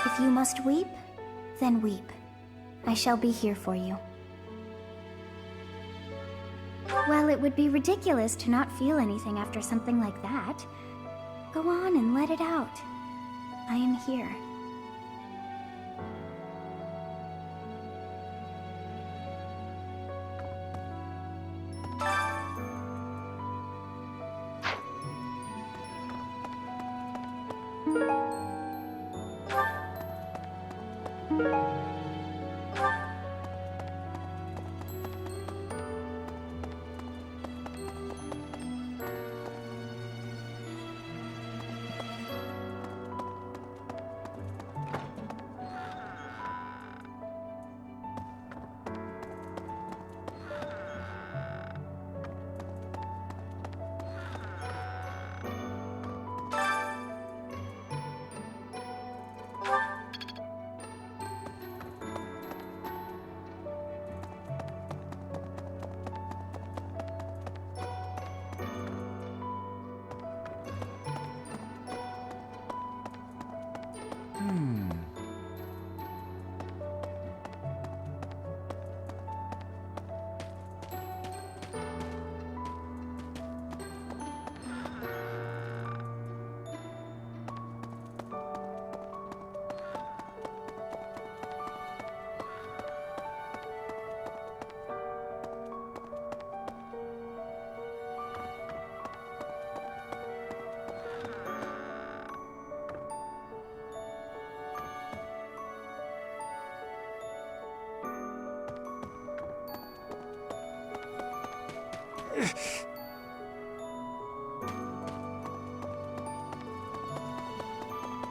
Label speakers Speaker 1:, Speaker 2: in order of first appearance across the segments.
Speaker 1: If you must weep, then weep. I shall be here for you. Well, it would be ridiculous to not feel anything after something like that. Go on and let it out. I am here.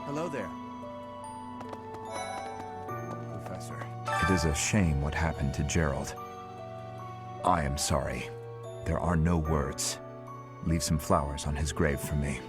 Speaker 2: Hello there. Professor, it is a shame what happened to Jeralt. I am sorry. There are no words. Leave some flowers on his grave for me.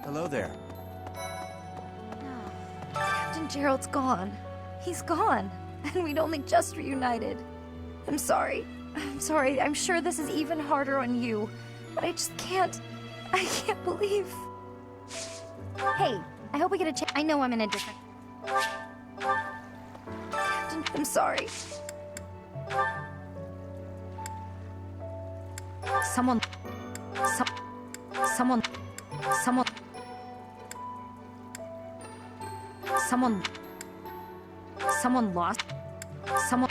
Speaker 2: Hello there.
Speaker 3: Captain Jeralt's gone. He's gone. And we'd only just reunited. I'm sorry. I'm sorry. I'm sure this is even harder on you. But I just can't... I can't believe...
Speaker 1: Hey, I hope we get a chance. I know I'm in a different...
Speaker 3: Captain, I'm sorry. Someone... Someone... Someone lost... Someone...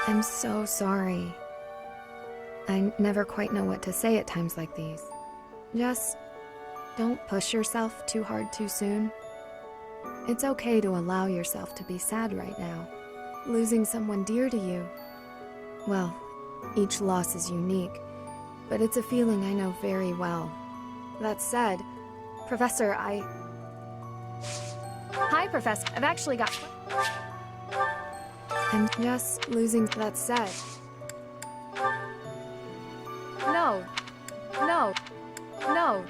Speaker 4: I'm so sorry. I never quite know what to say at times like these. Just don't push yourself too hard too soon. It's okay to allow yourself to be sad right now. Losing someone dear to you. Well, each loss is unique, but it's a feeling I know very well. That said, Professor, Hi, Professor. I've actually got... I'm just losing... That said... No. No. No.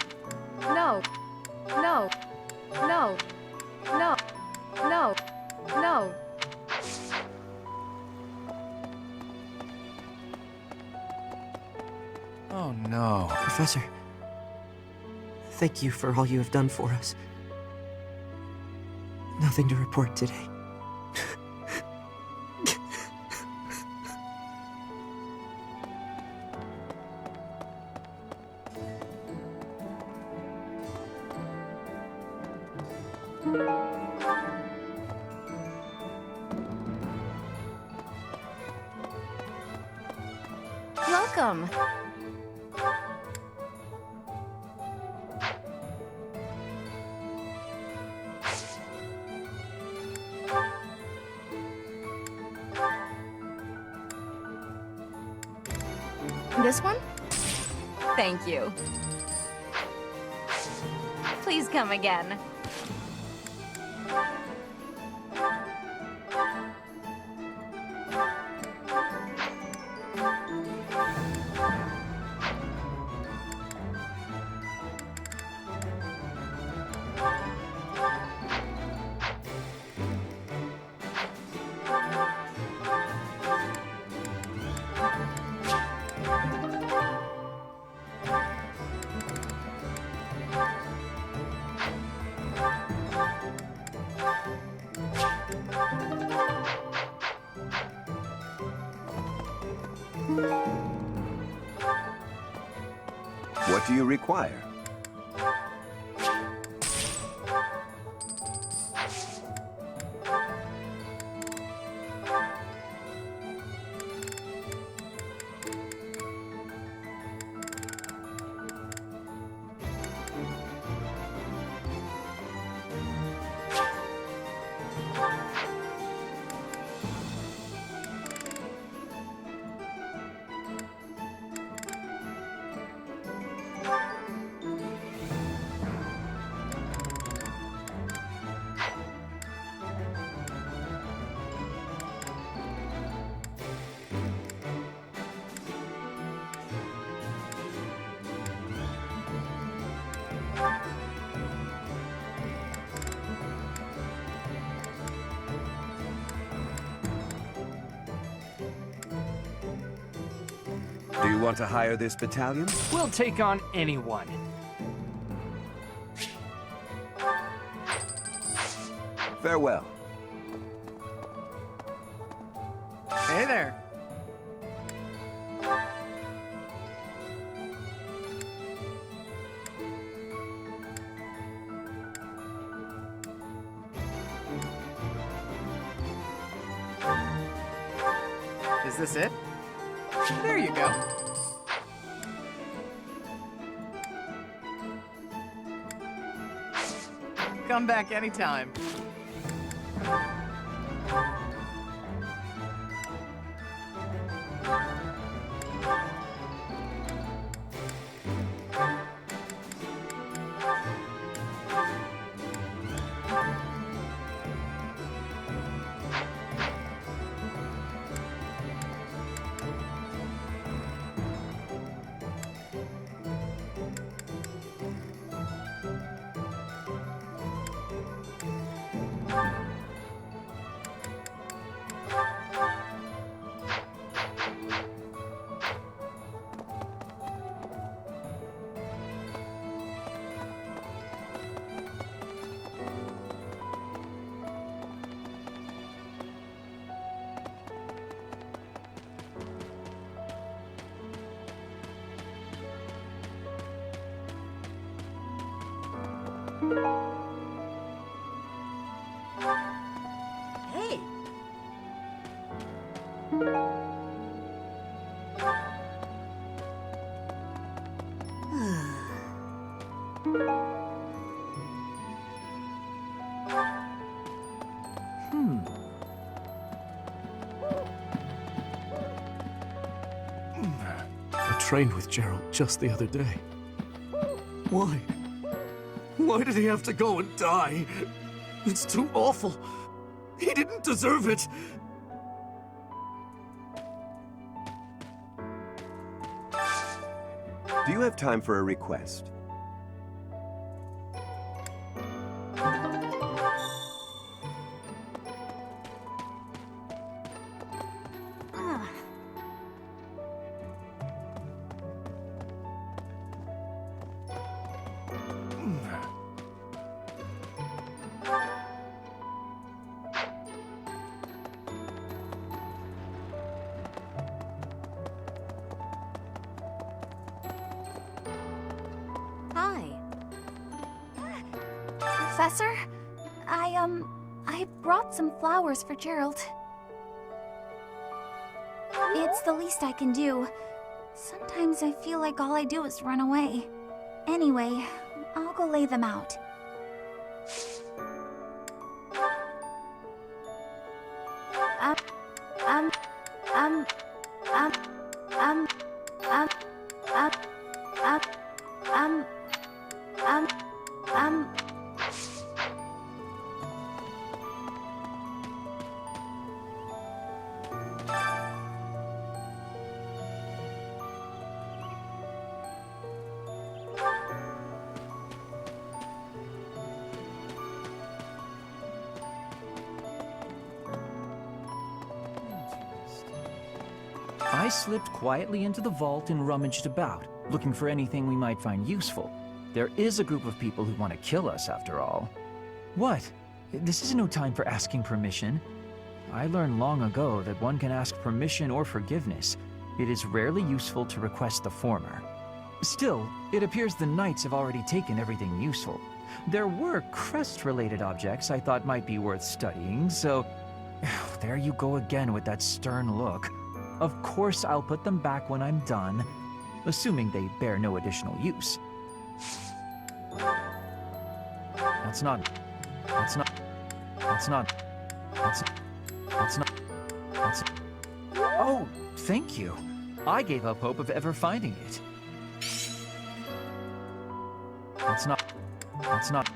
Speaker 4: No. No. No. No. No. No.
Speaker 2: Oh no.
Speaker 5: Professor, thank you for all you have done for us. Nothing to report today.
Speaker 3: Welcome. This one? Thank you. Please come again.
Speaker 6: What do you require? Do you want to hire this battalion?
Speaker 7: We'll take on anyone.
Speaker 6: Farewell.
Speaker 5: Hey there. Is this it? There you go. Come back anytime. Hey!
Speaker 8: I trained with Jeralt just the other day. Why? Why did he have to go and die? It's too awful. He didn't deserve it.
Speaker 6: Do you have time for a request?
Speaker 3: Hi. Professor?
Speaker 1: I brought some flowers for Jeralt. It's the least I can do. Sometimes I feel like all I do is run away. Anyway, I'll go lay them out. Um, um, um, um, um, um, um, um, um, um.
Speaker 9: I slipped quietly into the vault and rummaged about, looking for anything we might find useful. There is a group of people who want to kill us, after all. What? This is no time for asking permission. I learned long ago that one can ask permission or forgiveness. It is rarely useful to request the former. Still, it appears the knights have already taken everything useful. There were crest-related objects I thought might be worth studying, so... There you go again with that stern look. Of course I'll put them back when I'm done, assuming they bear no additional use. That's not... Oh, thank you. I gave up hope of ever finding it. That's not...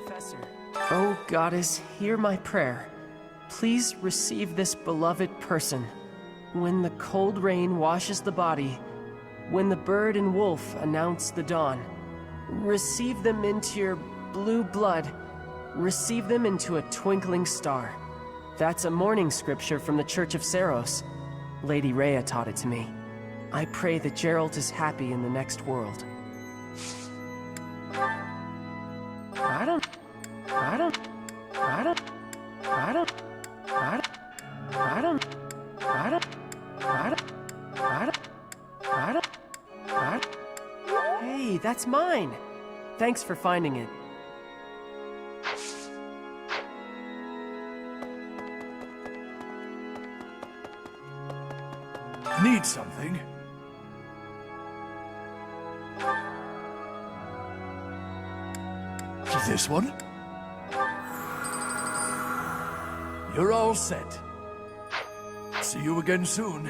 Speaker 5: Professor. Oh, Goddess, hear my prayer. Please receive this beloved person. When the cold rain washes the body, when the bird and wolf announce the dawn, receive them into your blue blood. Receive them into a twinkling star. That's a morning scripture from the Church of Saros. Lady Rhea taught it to me. I pray that Jeralt is happy in the next world. Hey, that's mine! Thanks for finding it.
Speaker 8: Need something? This one? You're all set. See you again soon.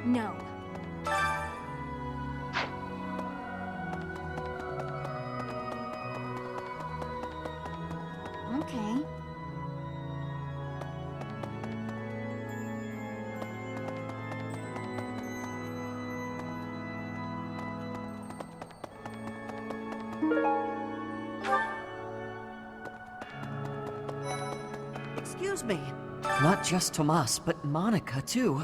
Speaker 1: No. Okay.
Speaker 10: Excuse me. Not just Tomas, but Monica, too.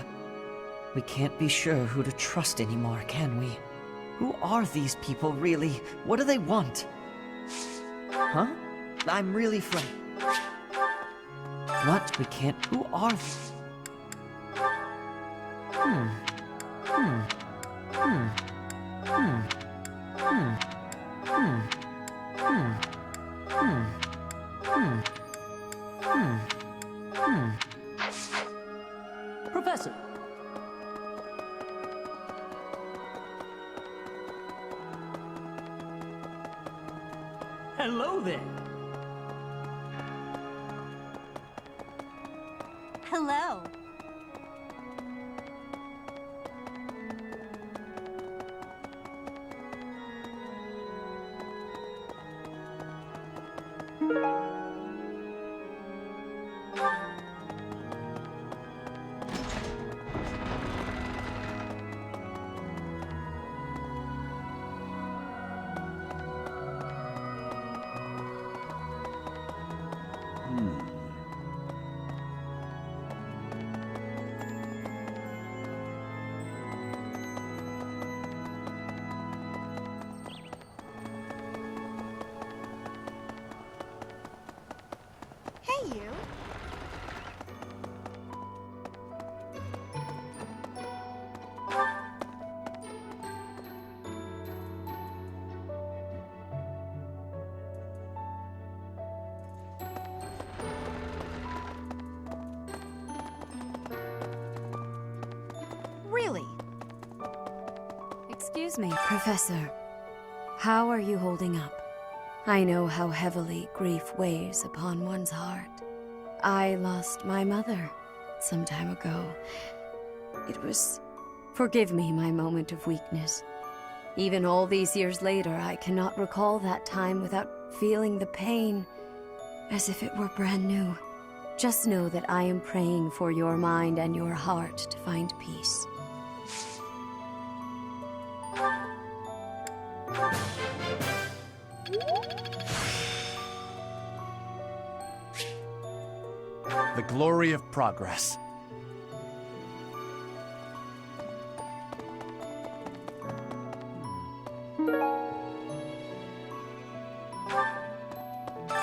Speaker 10: We can't be sure who to trust anymore, can we? Who are these people, really? What do they want? Huh? I'm really frightened. What? We can't... Who are...
Speaker 5: Professor! Hello there!
Speaker 11: Hello. Hey, you. Really?
Speaker 4: Excuse me, Professor. How are you holding up? I know how heavily grief weighs upon one's heart. I lost my mother some time ago. It was... Forgive me my moment of weakness. Even all these years later, I cannot recall that time without feeling the pain as if it were brand new. Just know that I am praying for your mind and your heart to find peace.
Speaker 12: The glory of progress.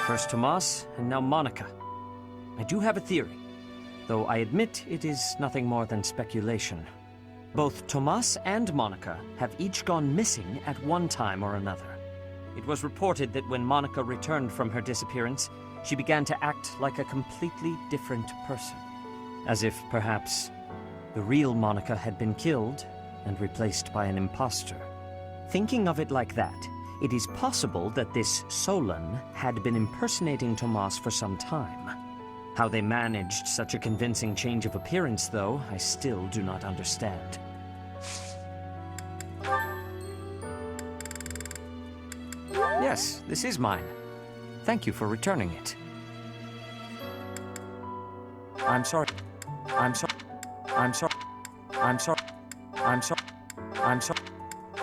Speaker 13: First Tomas, and now Monica. I do have a theory, though I admit it is nothing more than speculation. Both Tomas and Monica have each gone missing at one time or another. It was reported that when Monica returned from her disappearance, she began to act like a completely different person. As if, perhaps, the real Monica had been killed and replaced by an imposter. Thinking of it like that, it is possible that this Solon had been impersonating Tomas for some time. How they managed such a convincing change of appearance, though, I still do not understand. Yes, this is mine. Thank you for returning it. I'm sorry. I'm sorry. I'm sorry. I'm sorry. I'm sorry. I'm sorry.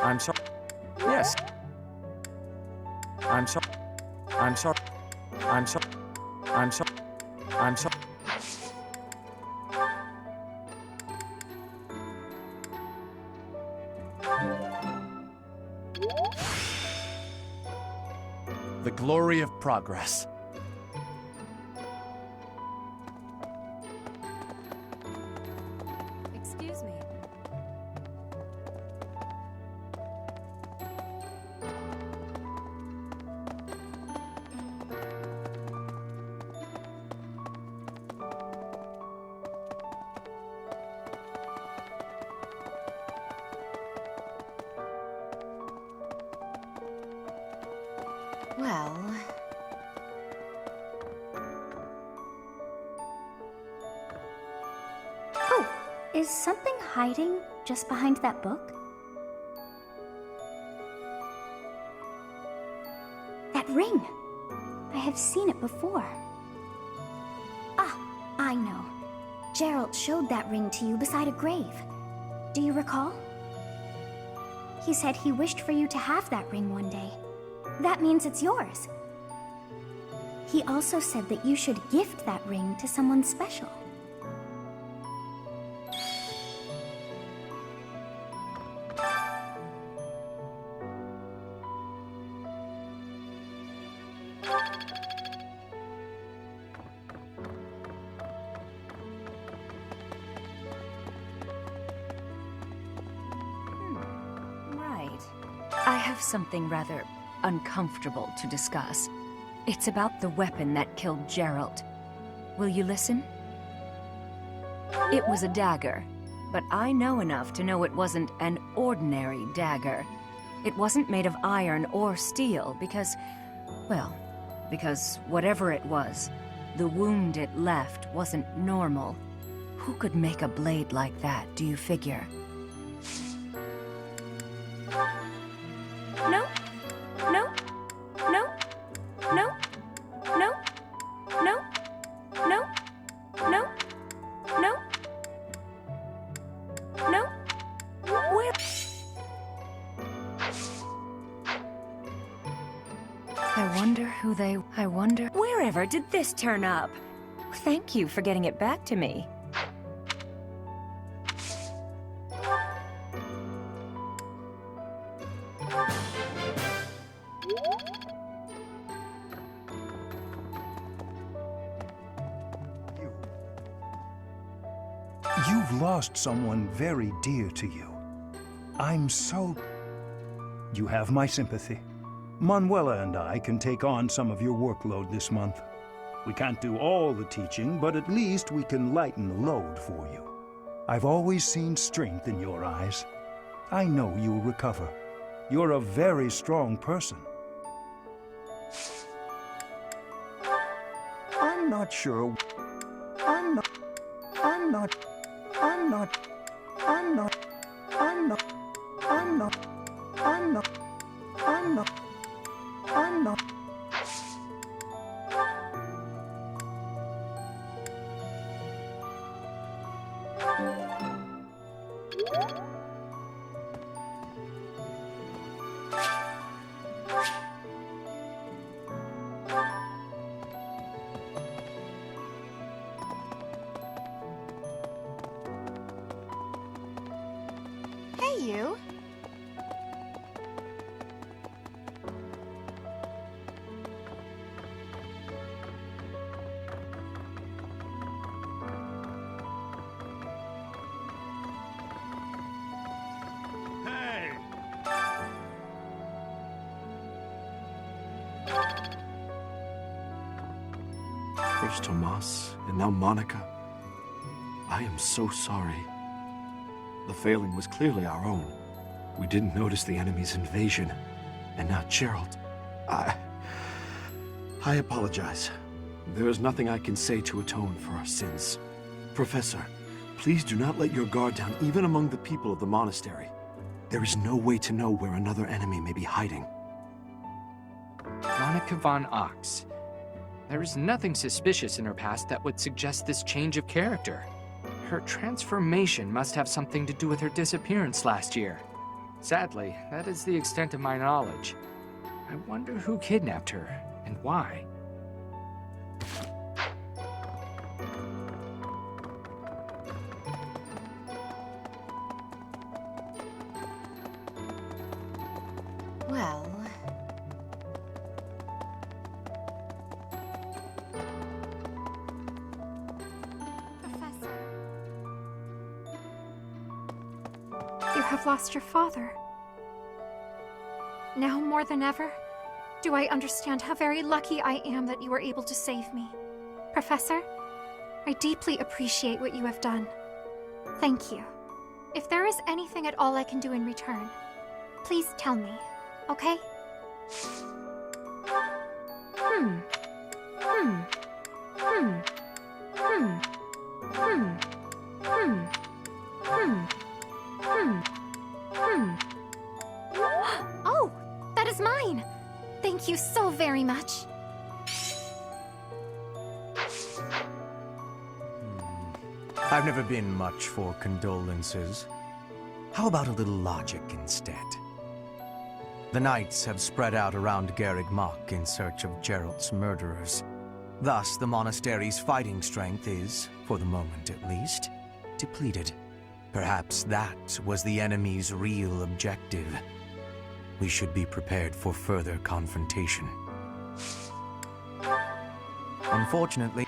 Speaker 13: I'm sorry. Yes. I'm sorry. I'm sorry. I'm sorry. I'm sorry. I'm sorry.
Speaker 12: The glory of progress.
Speaker 4: Excuse me.
Speaker 11: Well...
Speaker 1: Oh, is something hiding just behind that book? That ring! I have seen it before. Ah, I know. Jeralt showed that ring to you beside a grave. Do you recall? He said he wished for you to have that ring one day. That means it's yours. He also said that you should gift that ring to someone special.
Speaker 14: Right. I have something rather uncomfortable to discuss. It's about the weapon that killed Jeralt. Will you listen? It was a dagger, but I know enough to know it wasn't an ordinary dagger. It wasn't made of iron or steel because, well, because whatever it was, the wound it left wasn't normal. Who could make a blade like that, do you figure? No. No. No. No. No. No. No. No. No. No. Where? I wonder... Wherever did this turn up? Thank you for getting it back to me.
Speaker 15: You've lost someone very dear to you. I'm so... You have my sympathy. Manuela and I can take on some of your workload this month. We can't do all the teaching, but at least we can lighten the load for you. I've always seen strength in your eyes. I know you'll recover. You're a very strong person. I'm not sure... I'm not... I'm not... I'm not... I'm not... I'm not... I'm not... I'm not... I'm not... I'm not...
Speaker 11: Hey, you.
Speaker 8: First Tomas, and now Monica. I am so sorry. The failing was clearly our own. We didn't notice the enemy's invasion. And now Jeralt. I apologize. There is nothing I can say to atone for our sins. Professor, please do not let your guard down even among the people of the monastery. There is no way to know where another enemy may be hiding.
Speaker 7: Monica von Ox. There is nothing suspicious in her past that would suggest this change of character. Her transformation must have something to do with her disappearance last year. Sadly, that is the extent of my knowledge. I wonder who kidnapped her, and why.
Speaker 11: Well...
Speaker 16: You have lost your father. Now more than ever, do I understand how very lucky I am that you were able to save me. Professor, I deeply appreciate what you have done. Thank you. If there is anything at all I can do in return, please tell me, okay? Oh, that is mine! Thank you so very much.
Speaker 17: I've never been much for condolences. How about a little logic instead? The knights have spread out around Garreg Mach in search of Jeralt's murderers. Thus, the monastery's fighting strength is, for the moment at least, depleted. Perhaps that was the enemy's real objective. We should be prepared for further confrontation. Unfortunately,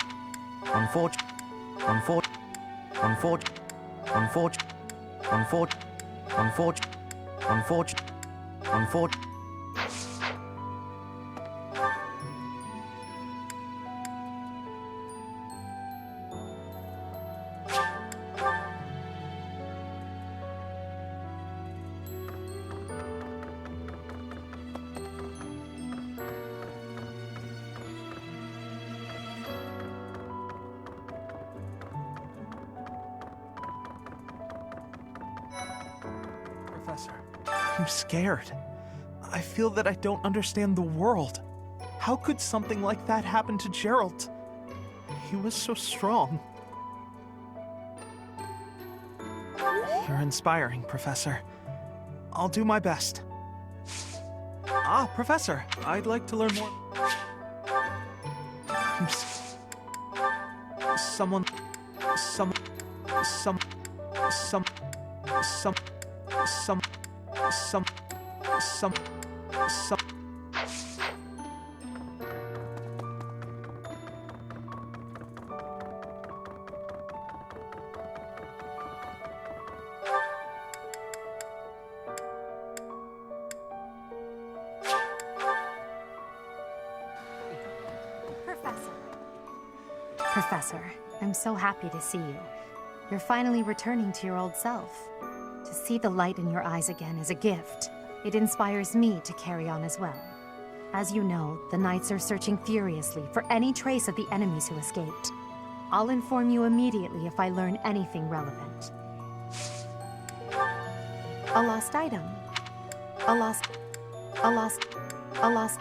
Speaker 18: Professor, I'm scared. I feel that I don't understand the world. How could something like that happen to Jeralt? He was so strong. You're inspiring, Professor. I'll do my best. Ah, Professor, I'd like to learn more. Someone.
Speaker 19: Professor, I'm so happy to see you. You're finally returning to your old self. To see the light in your eyes again is a gift. It inspires me to carry on as well. As you know, the Knights are searching furiously for any trace of the enemies who escaped. I'll inform you immediately if I learn anything relevant. A lost item. A lost... A lost... A lost...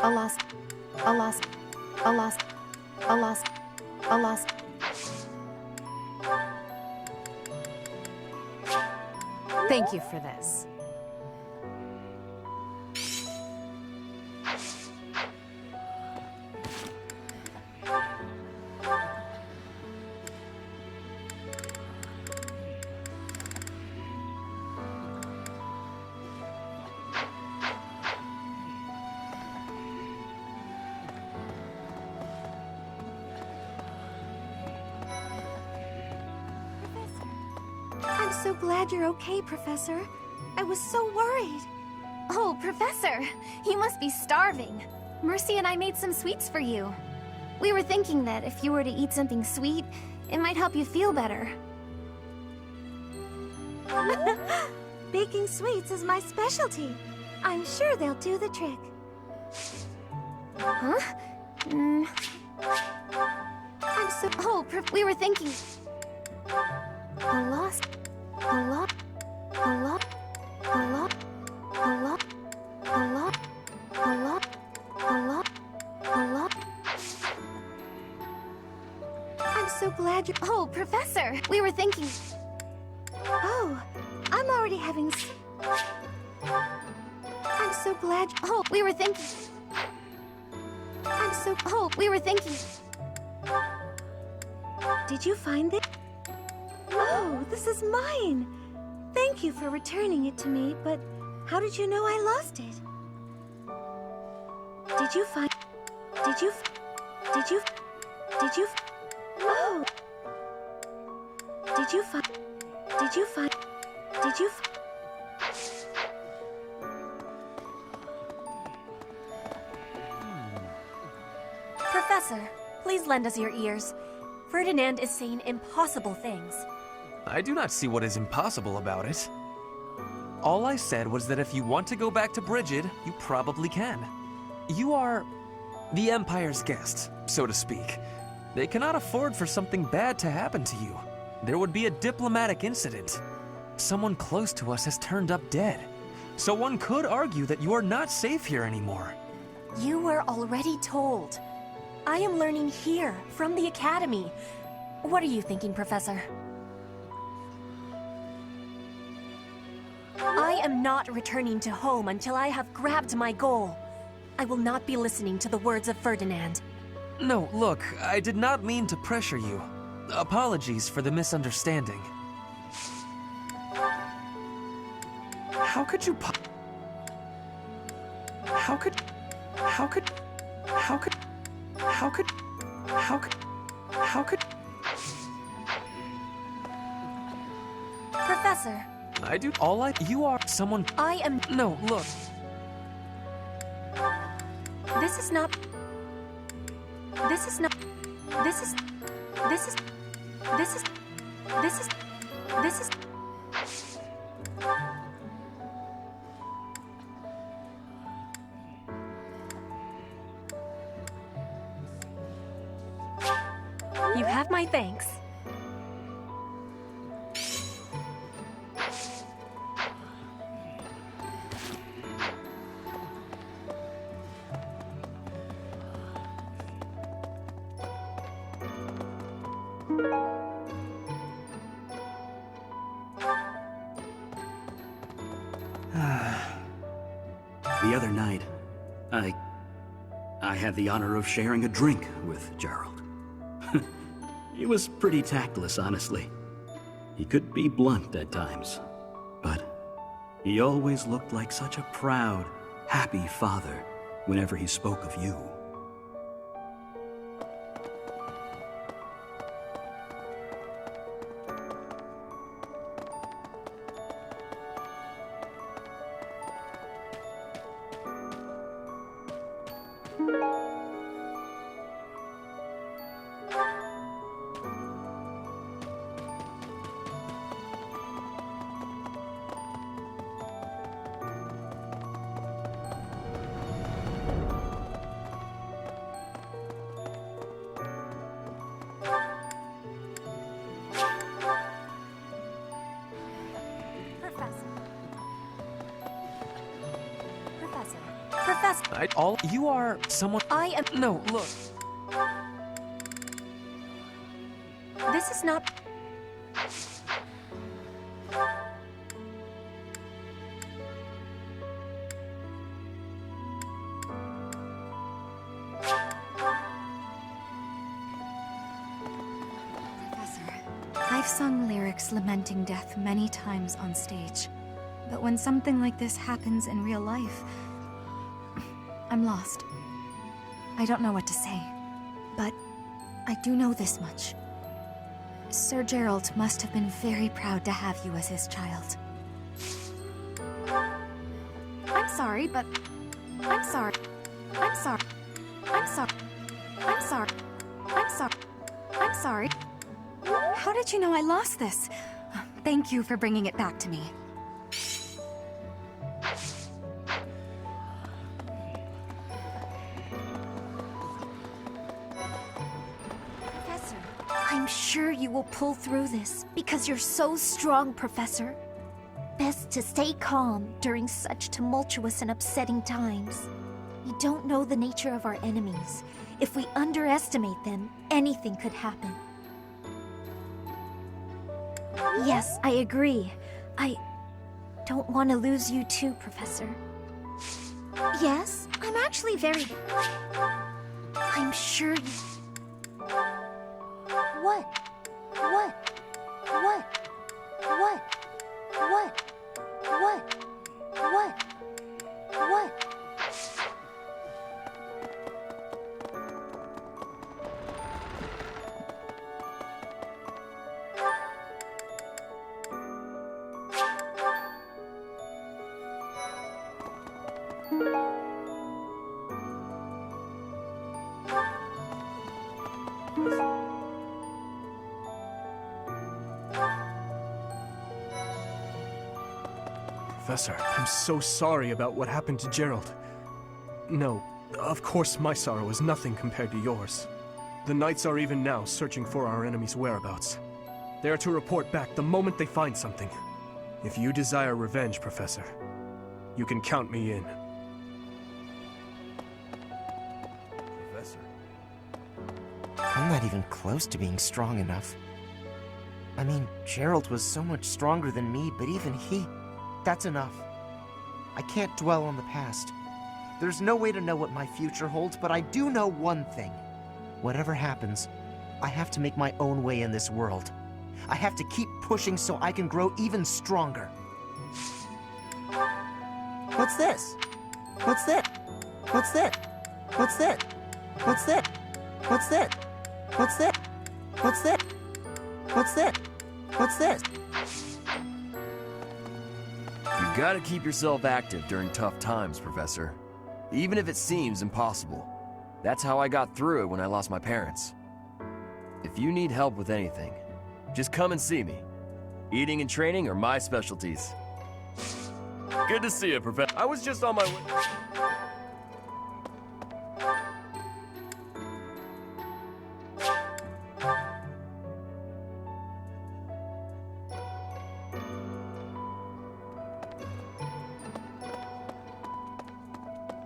Speaker 19: A lost... A lost... A lost... A lost... A lost... Thank you for this.
Speaker 1: I'm so glad you're okay, Professor. I was so worried. Oh, Professor, you must be starving. Mercy and I made some sweets for you. We were thinking that if you were to eat something sweet, it might help you feel better. Baking sweets is my specialty. I'm sure they'll do the trick. Huh? I'm so... Oh, we were thinking... A lost... A lot... A lot... A lot... A lot... A lot... A lot... A lot... A lot... I'm so glad you... Oh, Professor! We were thinking... Oh, I'm already having... I'm so glad... Oh, we were thinking... I'm so... Oh, we were thinking... Did you find it? Oh, this is mine! Thank you for returning it to me, but how did you know I lost it? Did you find... Did you... Did you... Did you... Oh! Did you find... Did you find... Did you...
Speaker 20: Professor, please lend us your ears. Ferdinand is saying impossible things.
Speaker 21: I do not see what is impossible about it. All I said was that if you want to go back to Brigid, you probably can. You are the Empire's guest, so to speak. They cannot afford for something bad to happen to you. There would be a diplomatic incident. Someone close to us has turned up dead. So one could argue that you are not safe here anymore.
Speaker 20: You were already told. I am learning here, from the Academy. What are you thinking, Professor? I am not returning to home until I have grabbed my goal. I will not be listening to the words of Ferdinand.
Speaker 21: No, look, I did not mean to pressure you. Apologies for the misunderstanding. How could you How could...
Speaker 20: Professor.
Speaker 21: I do all I... You are someone...
Speaker 20: I am...
Speaker 21: No, look.
Speaker 20: This is not... This is not... This is... This is... This is... This is... This is... You have my thanks.
Speaker 2: The other night, I had the honor of sharing a drink with Jeralt. He was pretty tactless, honestly. He could be blunt at times, but he always looked like such a proud, happy father whenever he spoke of you.
Speaker 21: You are someone...
Speaker 20: I am...
Speaker 21: No, look.
Speaker 20: This is not...
Speaker 3: I've sung lyrics lamenting death many times on stage. But when something like this happens in real life, I'm lost. I don't know what to say. But I do know this much. Sir Jeralt must have been very proud to have you as his child.
Speaker 16: I'm sorry, but... I'm sorry. I'm sorry. I'm sorry. I'm sorry. I'm sorry. I'm sorry.
Speaker 3: How did you know I lost this? Thank you for bringing it back to me.
Speaker 1: Professor, I'm sure you will pull through this because you're so strong, Professor. Best to stay calm during such tumultuous and upsetting times. We don't know the nature of our enemies. If we underestimate them, anything could happen. Yes, I agree. I don't want to lose you too, Professor. Yes, I'm actually very... I'm sure you... What? What? What? What? What? What? What? What?
Speaker 5: Professor, I'm so sorry about what happened to Jeralt. No, of course my sorrow is nothing compared to yours. The Knights are even now searching for our enemy's whereabouts. They are to report back the moment they find something. If you desire revenge, Professor, you can count me in.
Speaker 22: Professor? I'm not even close to being strong enough. I mean, Jeralt was so much stronger than me, but even he... That's enough. I can't dwell on the past. There's no way to know what my future holds, but I do know one thing. Whatever happens, I have to make my own way in this world. I have to keep pushing so I can grow even stronger. What's this? What's this? What's this? What's this? What's this? What's this? What's this? What's this? What's this? What's this?
Speaker 6: You gotta keep yourself active during tough times, Professor. Even if it seems impossible. That's how I got through it when I lost my parents. If you need help with anything, just come and see me. Eating and training are my specialties. Good to see you, Professor. I was just on my way.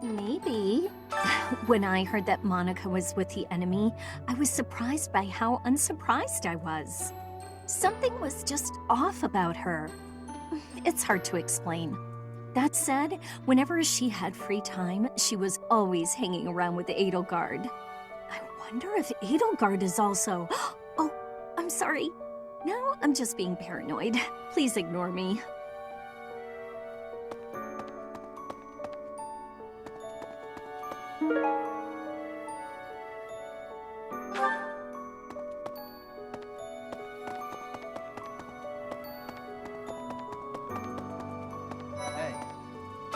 Speaker 20: Maybe. When I heard that Monica was with the enemy, I was surprised by how unsurprised I was. Something was just off about her. It's hard to explain. That said, whenever she had free time, she was always hanging around with Edelgard. I wonder if Edelgard is also... Oh, I'm sorry. No, I'm just being paranoid. Please ignore me.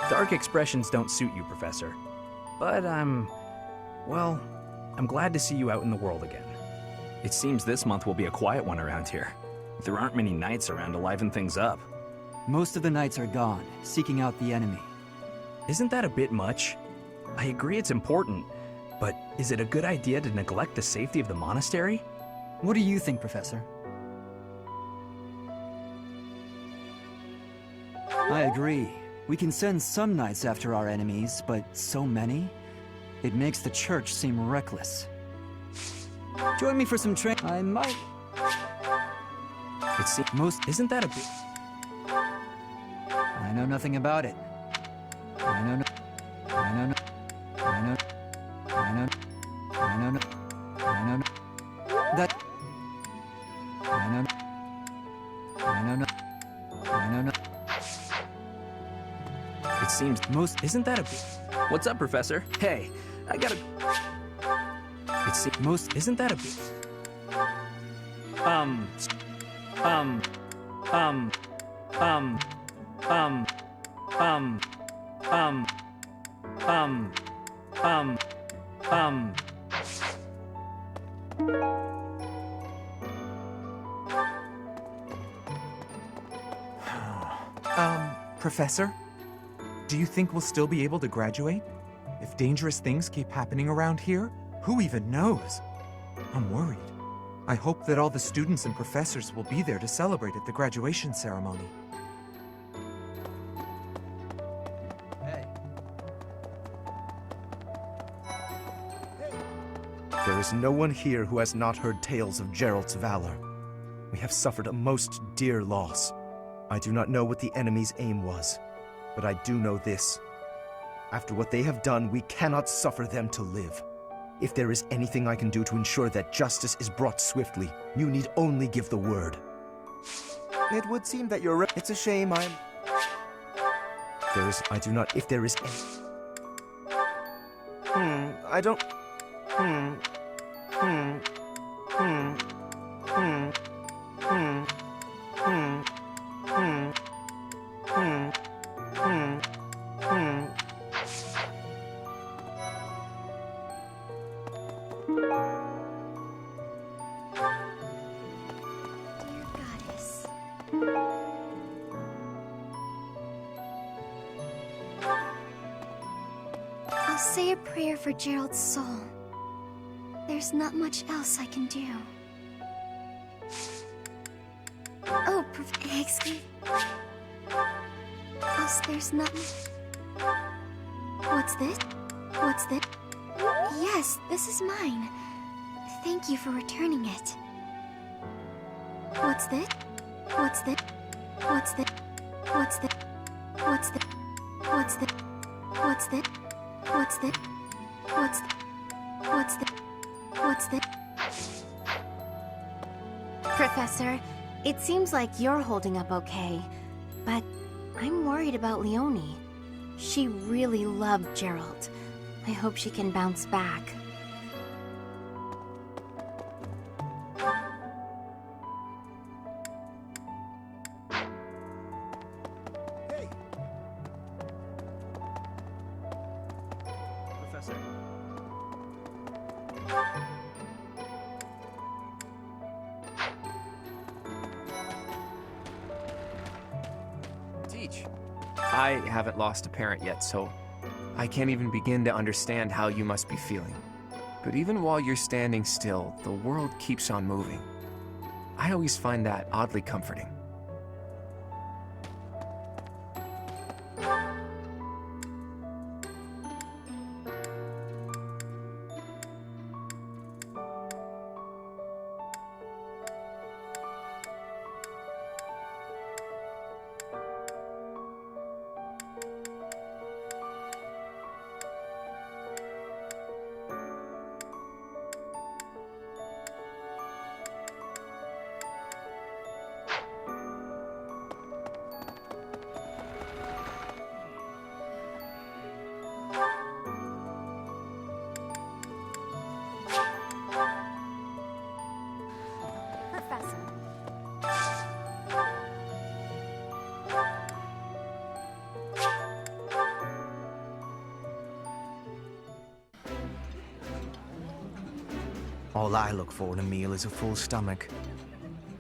Speaker 9: Dark expressions don't suit you, Professor. But well, I'm glad to see you out in the world again. It seems this month will be a quiet one around here. There aren't many knights around to liven things up.
Speaker 23: Most of the knights are gone, seeking out the enemy.
Speaker 9: Isn't that a bit much? I agree it's important, but is it a good idea to neglect the safety of the monastery?
Speaker 23: What do you think, Professor? I agree. We can send some knights after our enemies, but so many? It makes the church seem reckless. Join me for some training. I might...
Speaker 9: It seems most... Isn't that a bit...
Speaker 23: I know nothing about it. I know no... I know no... I know... I know... I know no... I know no... That... I know no... I know no... I know no...
Speaker 9: It seems most... Isn't that a... What's up, Professor? Hey, I gotta... It seems most... Isn't that a...
Speaker 18: Professor? Do you think we'll still be able to graduate? If dangerous things keep happening around here, who even knows? I'm worried. I hope that all the students and professors will be there to celebrate at the graduation ceremony.
Speaker 22: There is no one here who has not heard tales of Jeralt's valor. We have suffered a most dear loss. I do not know what the enemy's aim was, but I do know this. After what they have done, we cannot suffer them to live. If there is anything I can do to ensure that justice is brought swiftly, you need only give the word. It would seem that you're... It's a shame I'm... I do not... If there is any... I don't...
Speaker 1: I'll say a prayer for Jeralt's soul. There's not much else I can do. Oh, excuse... there's nothing... What's this? What's this? Yes, this is mine. Thank you for returning it. What's this? What's this? What's this? What's this? What's this? What's this? What's this? What's this? What's this? What's this? What's What's this?
Speaker 19: Professor, it seems like you're holding up okay, but I'm worried about Leonie. She really loved Jeralt. I hope she can bounce back.
Speaker 9: Professor.
Speaker 5: Teach. I haven't lost a parent yet, so I can't even begin to understand how you must be feeling. But even while you're standing still, the world keeps on moving. I always find that oddly comforting.
Speaker 17: All I look for in a meal is a full stomach.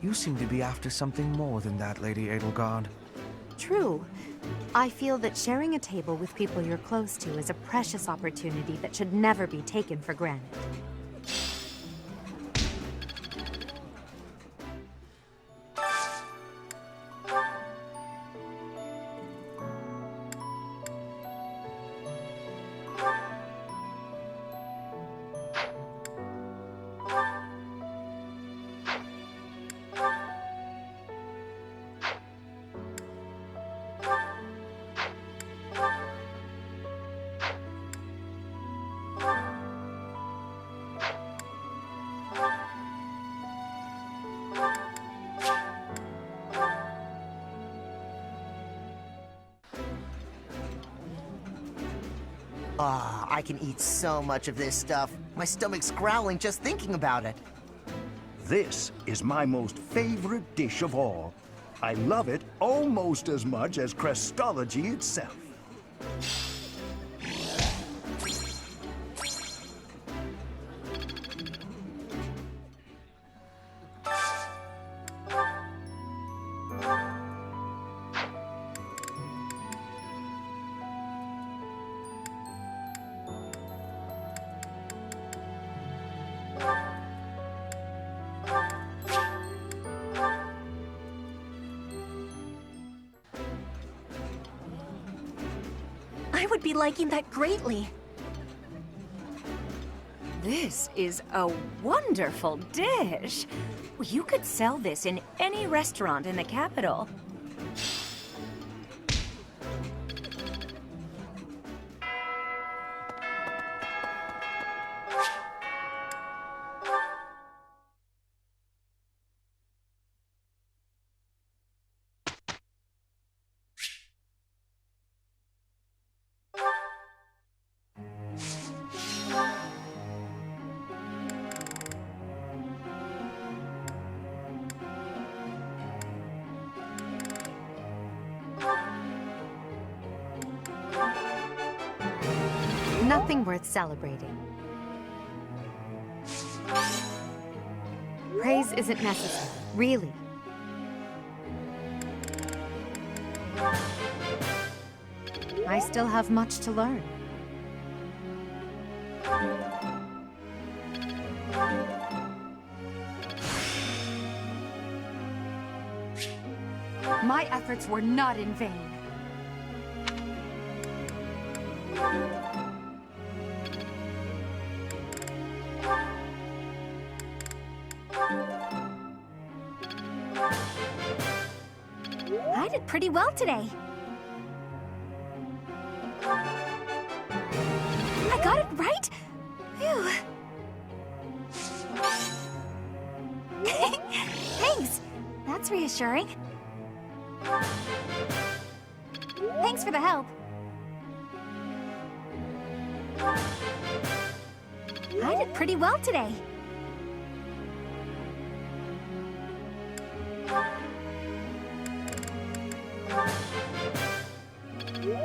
Speaker 17: You seem to be after something more than that, Lady Edelgard.
Speaker 19: True. I feel that sharing a table with people you're close to is a precious opportunity that should never be taken for granted.
Speaker 22: I can eat so much of this stuff. My stomach's growling just thinking about it.
Speaker 15: This is my most favorite dish of all. I love it almost as much as Crestology itself.
Speaker 20: I would be liking that greatly.
Speaker 14: This is a wonderful dish. You could sell this in any restaurant in the capital.
Speaker 19: Nothing worth celebrating. Praise isn't necessary, really. I still have much to learn.
Speaker 16: My efforts were not in vain.
Speaker 1: I did pretty well today. I got it right? Phew.
Speaker 3: That's reassuring. Thanks for the help. I did pretty well today.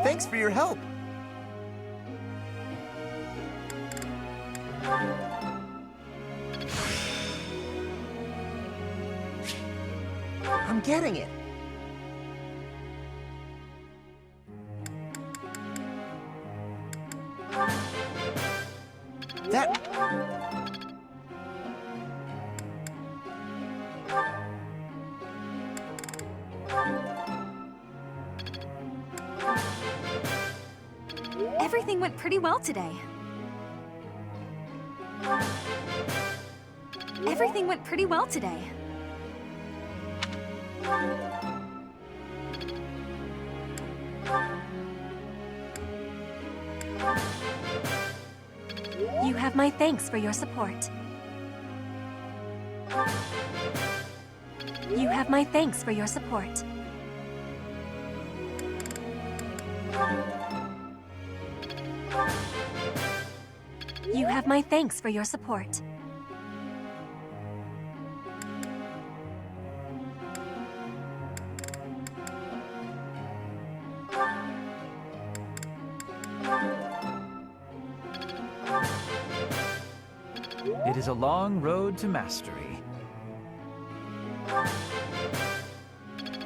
Speaker 17: Thanks for your help. I'm getting it. That...
Speaker 3: Everything went pretty well today. Everything went pretty well today. You have my thanks for your support. You have my thanks for your support. You have my thanks for your support.
Speaker 10: It is a long road to mastery.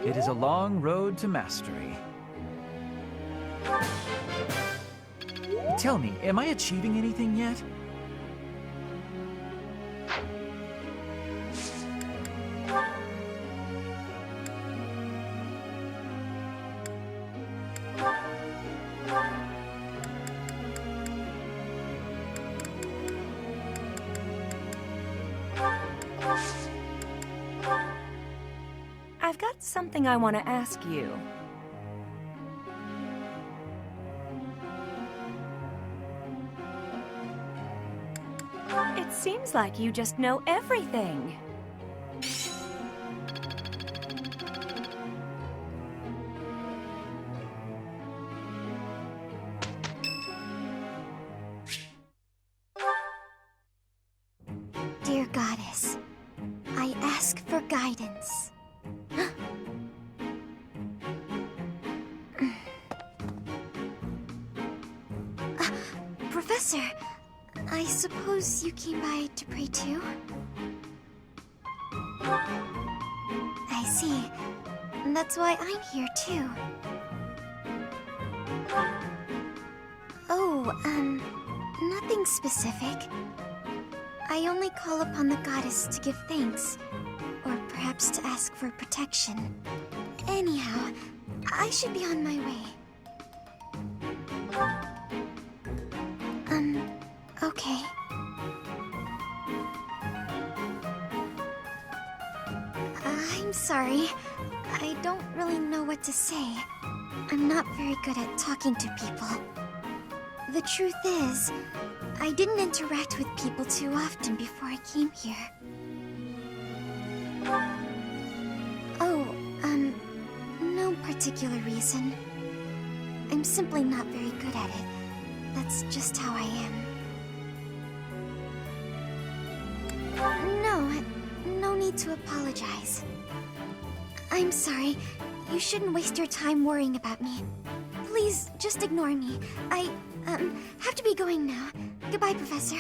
Speaker 10: It is a long road to mastery. Tell me, am I achieving anything yet?
Speaker 14: I've got something I want to ask you. It seems like you just know everything.
Speaker 1: Dear Goddess, I ask for guidance. Professor, I suppose you came by to pray too? I see. That's why I'm here too. Oh, nothing specific. I only call upon the goddess to give thanks, or perhaps to ask for protection. Anyhow, I should be on my way. Okay. I'm sorry. I don't really know what to say. I'm not very good at talking to people. The truth is, I didn't interact with people too often before I came here. Oh, no particular reason. I'm simply not very good at it. That's just how I am. No need to apologize. I'm sorry. You shouldn't waste your time worrying about me. Please, just ignore me. I, have to be going now. Goodbye, Professor.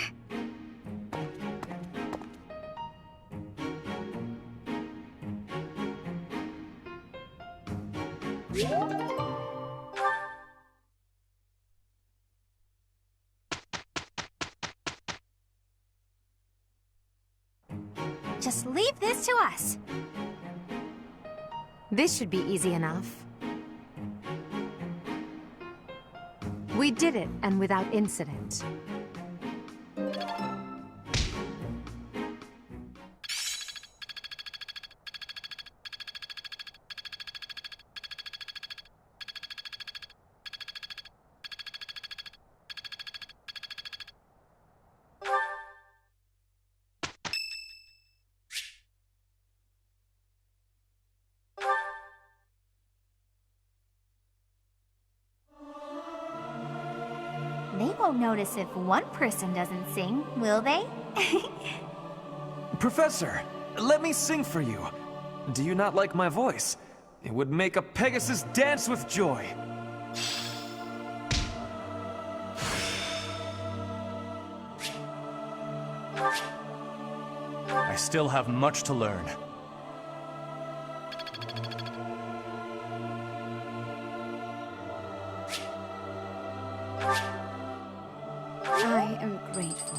Speaker 3: Just leave this to us.
Speaker 19: This should be easy enough. We did it, and without incident.
Speaker 1: won't notice if one person doesn't sing, will they?
Speaker 21: Professor, let me sing for you. Do you not like my voice? It would make a Pegasus dance with joy.
Speaker 9: I still have much to learn.
Speaker 20: I am grateful.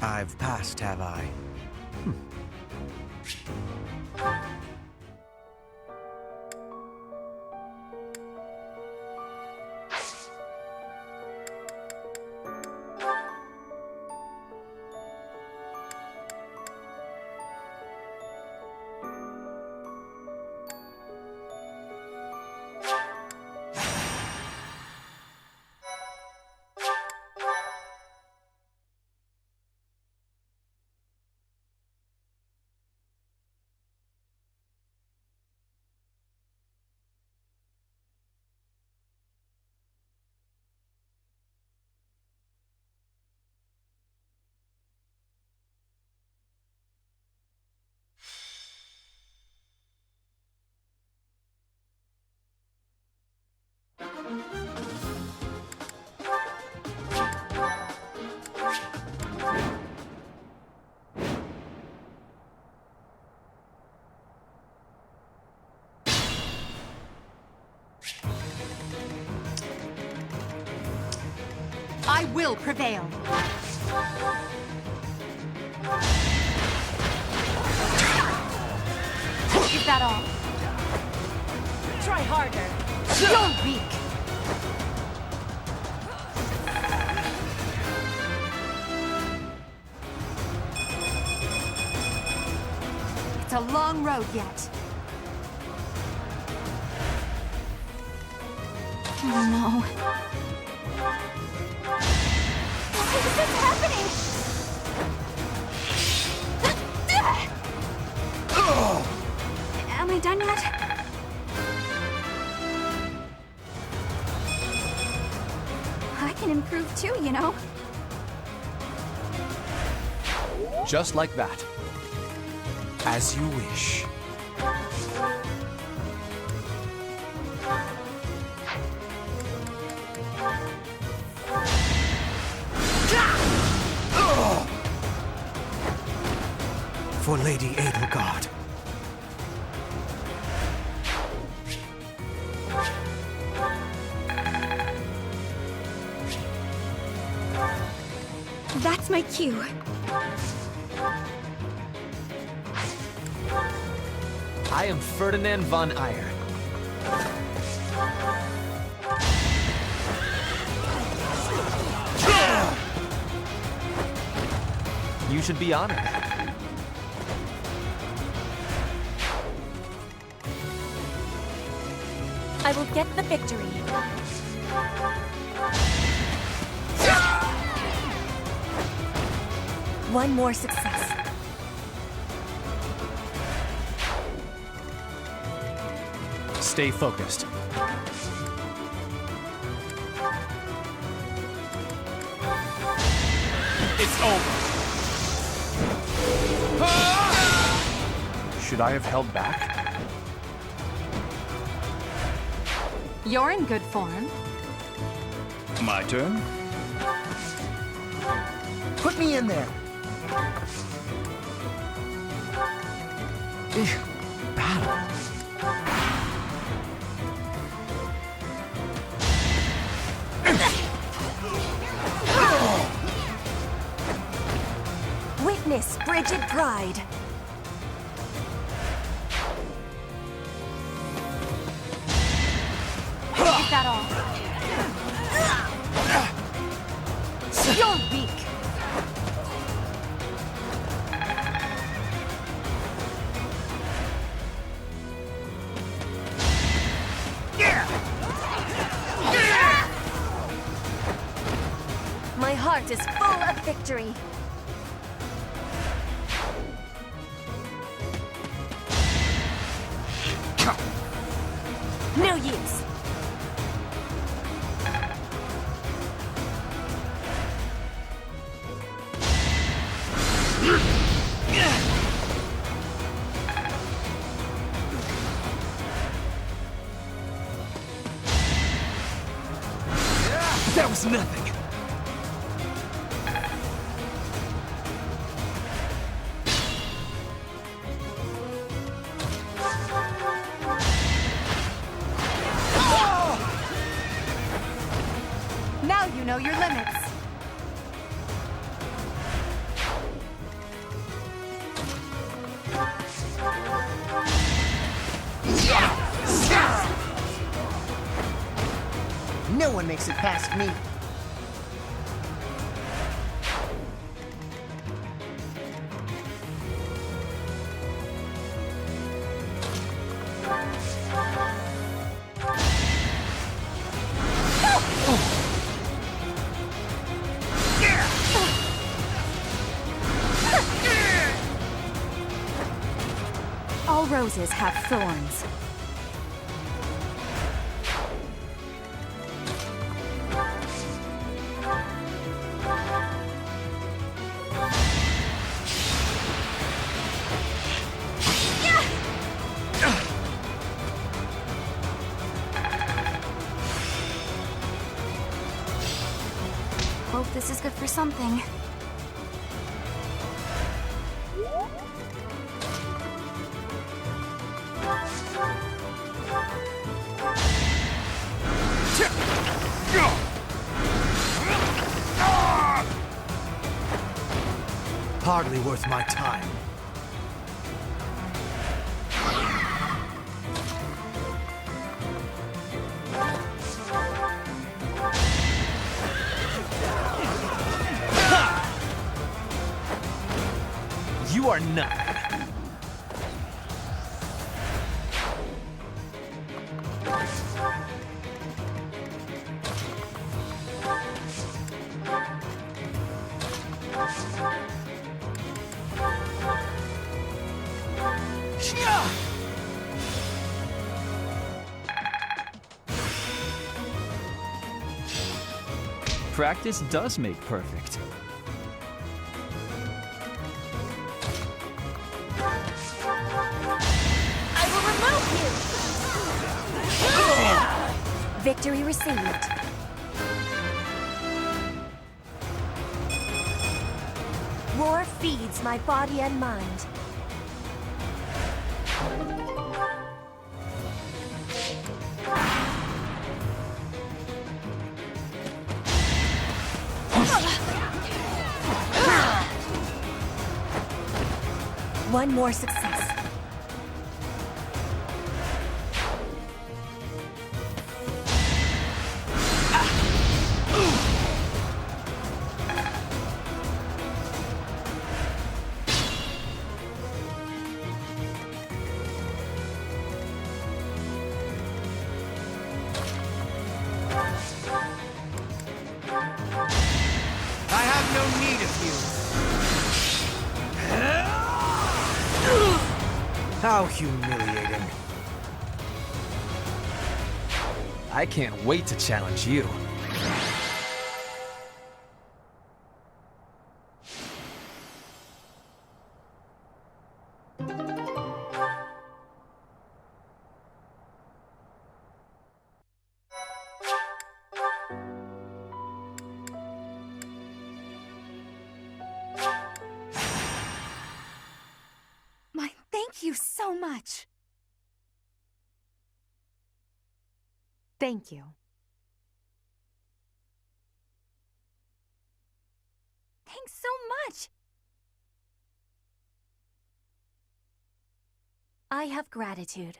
Speaker 17: I've passed, have I?
Speaker 19: I will prevail. Is that all?
Speaker 14: Try harder.
Speaker 19: You're weak. It's a long road yet.
Speaker 1: Oh no. Why is this happening? Am I done yet? I can improve too, you know.
Speaker 21: Just like that.
Speaker 17: As you wish. For Lady Edelgard.
Speaker 1: That's my cue.
Speaker 21: I am Ferdinand von Eyre. You should be honored.
Speaker 20: I will get the victory. One more success.
Speaker 9: Stay focused. It's over. Should I have held back?
Speaker 19: You're in good form.
Speaker 9: My turn?
Speaker 22: Put me in there.
Speaker 9: Battle.
Speaker 3: Witness Brigid Pride.
Speaker 19: Is that all?
Speaker 3: You're weak. My heart is full of victory. No use.
Speaker 9: That was nothing.
Speaker 19: Now you know your limits.
Speaker 22: No one makes it past me.
Speaker 3: All roses have thorns.
Speaker 1: Hope this is good for something.
Speaker 17: Hardly worth my time.
Speaker 9: You are nothing.
Speaker 10: Practice does make perfect.
Speaker 3: I will remove you! Victory received. War feeds my body and mind. One more success.
Speaker 17: I have no need of you. How humiliating.
Speaker 21: I can't wait to challenge you.
Speaker 19: Thank you so much. Thank you.
Speaker 1: Thanks so much. I have gratitude.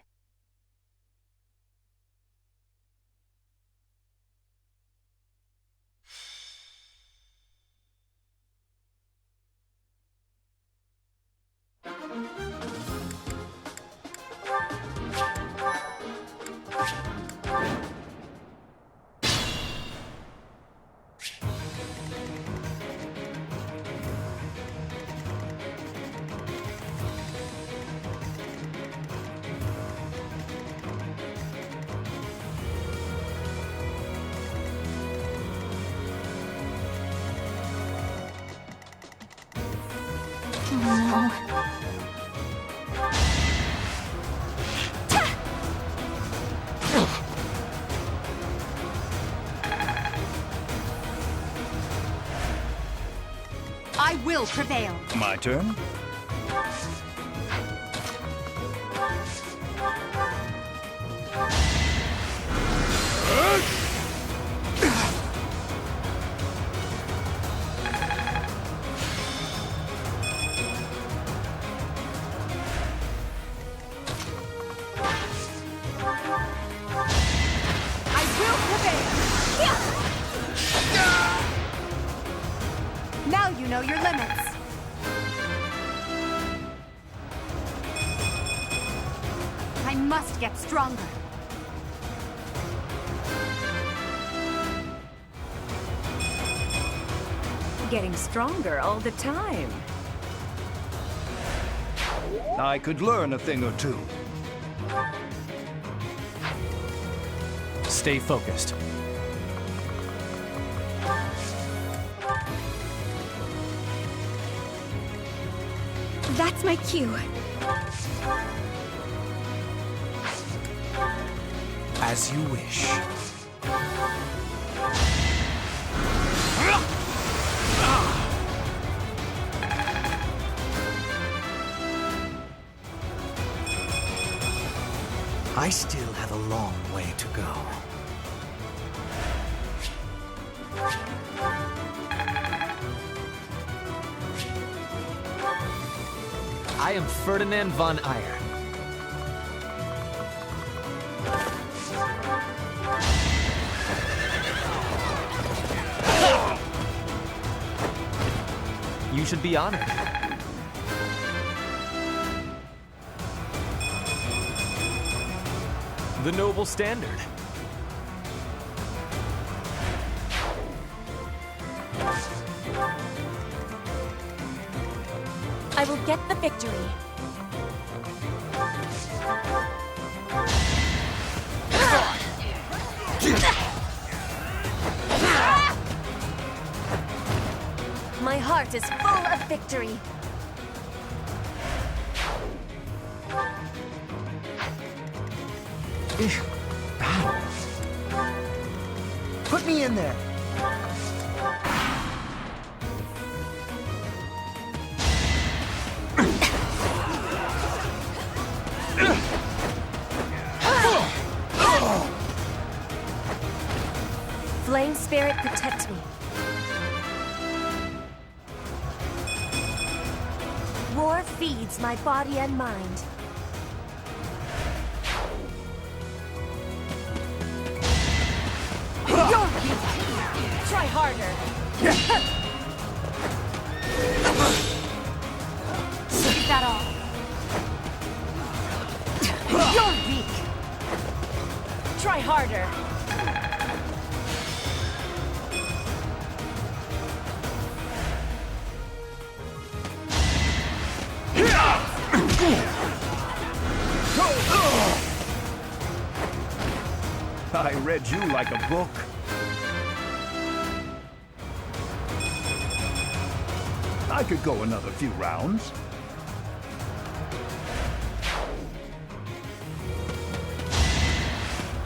Speaker 19: I will prevail.
Speaker 15: My turn?
Speaker 19: I will prevail. Now you know your limits. I must get stronger.
Speaker 14: Getting stronger all the time.
Speaker 15: I could learn a thing or two.
Speaker 9: Stay focused.
Speaker 1: That's my cue.
Speaker 17: As you wish. I still have a long way to go.
Speaker 21: I am Ferdinand von Ayer. You should be honored. The noble standard.
Speaker 1: I will get the victory. My heart is full of victory.
Speaker 22: Put me in there.
Speaker 1: Flame Spirit, protect me. War feeds my body and mind. You're weak. Try harder.
Speaker 19: Is that all?
Speaker 1: You're weak. Try harder.
Speaker 15: I read you like a book. I could go another few rounds.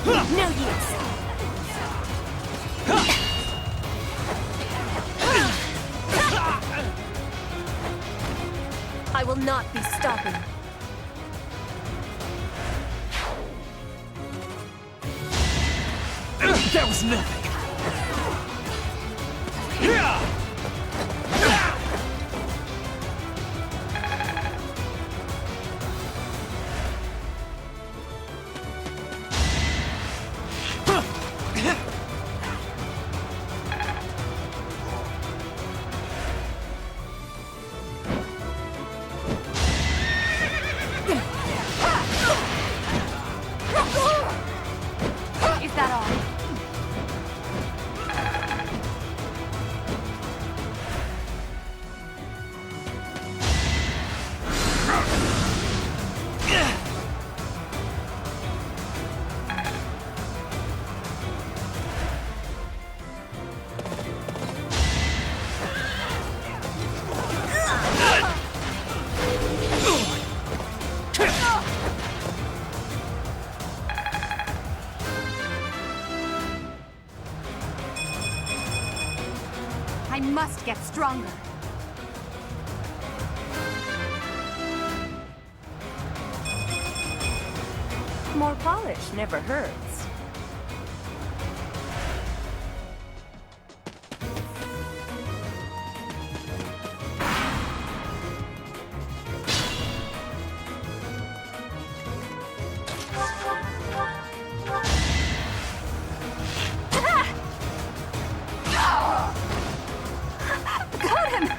Speaker 1: No use. I will not be stopping.
Speaker 21: That was nothing.
Speaker 3: Is that all?
Speaker 19: I must get stronger.
Speaker 14: More polish never hurts.
Speaker 3: Got him!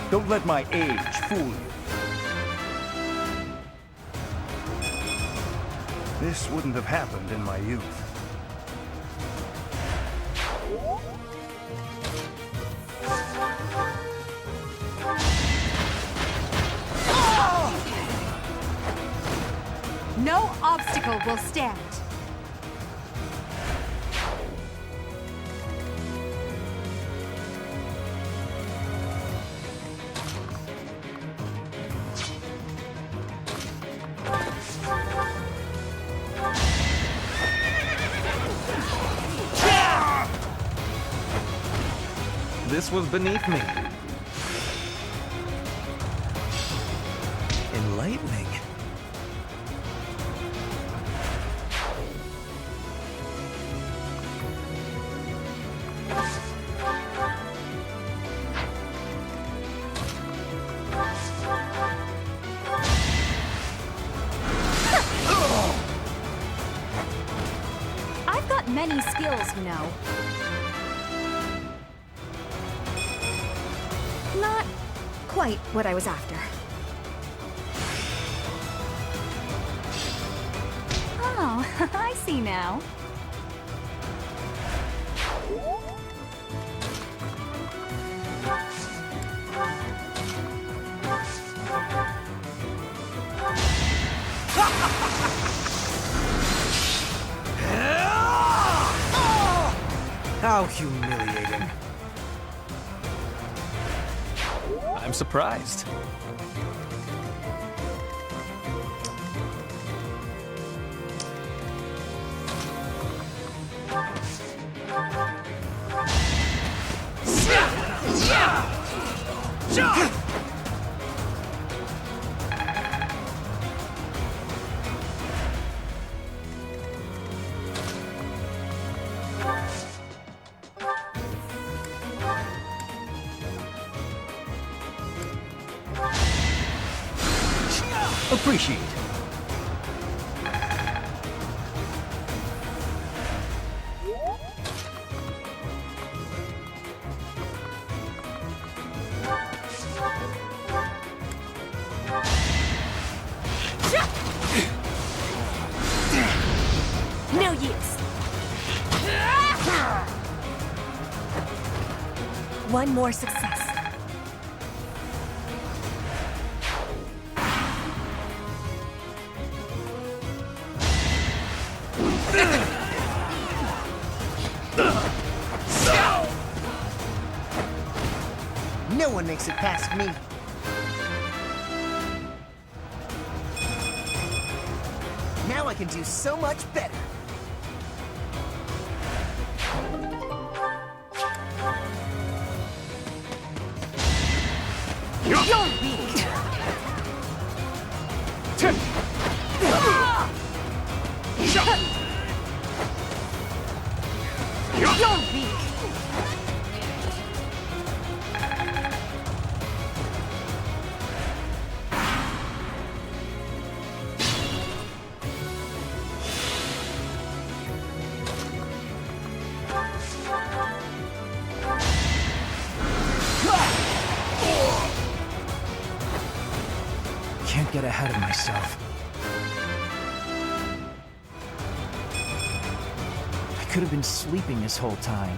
Speaker 15: Don't let my age fool you. This wouldn't have happened in my youth.
Speaker 19: No obstacle will stand.
Speaker 9: This was beneath me.
Speaker 21: Enlightening.
Speaker 1: I've got many skills, you know. Not quite what I was after. Oh, I see now.
Speaker 21: How humiliating.
Speaker 9: I'm surprised.
Speaker 15: Appreciate it.
Speaker 14: No use. One more success.
Speaker 22: No one makes it past me. Now I can do so much better.
Speaker 14: You're weak. You're weak.
Speaker 9: Can't get ahead of myself. I could have been sleeping this whole time.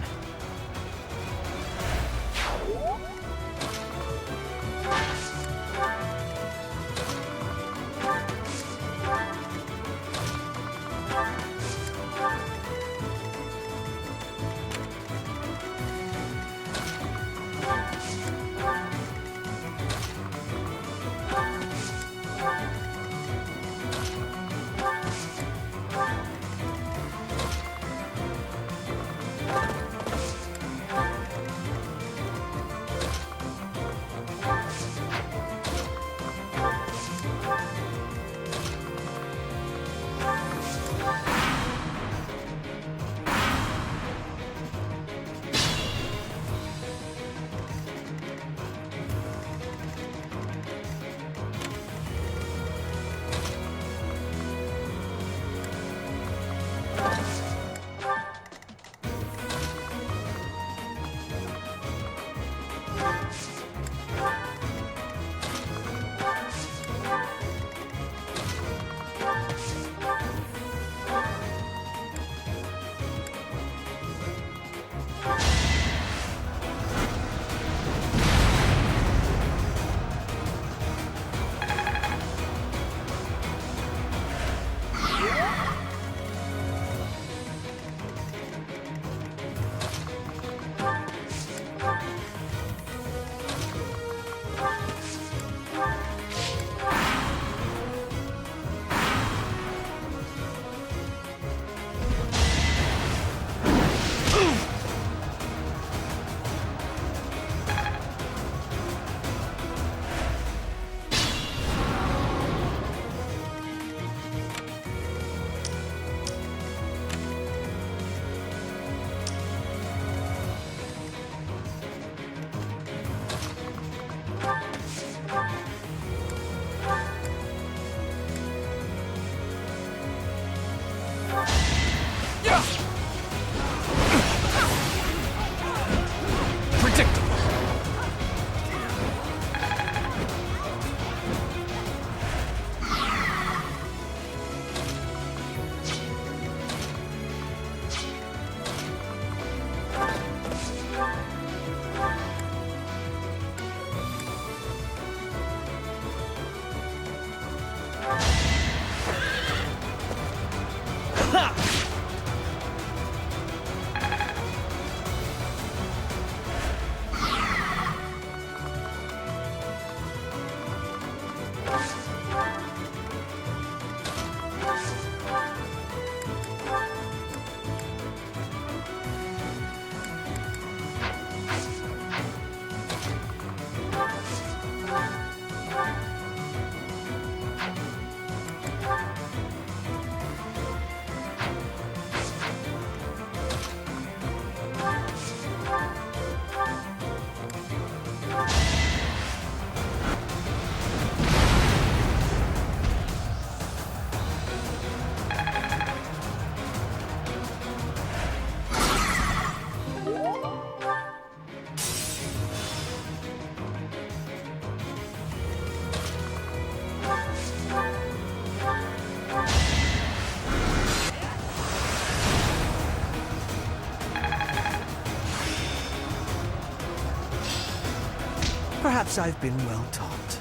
Speaker 17: Perhaps I've been well taught.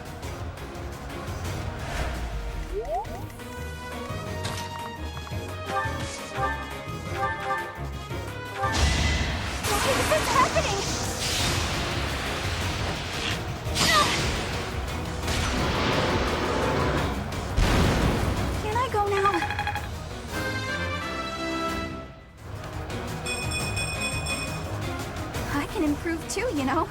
Speaker 1: Why is this happening? Can I go now? I can improve too, you know.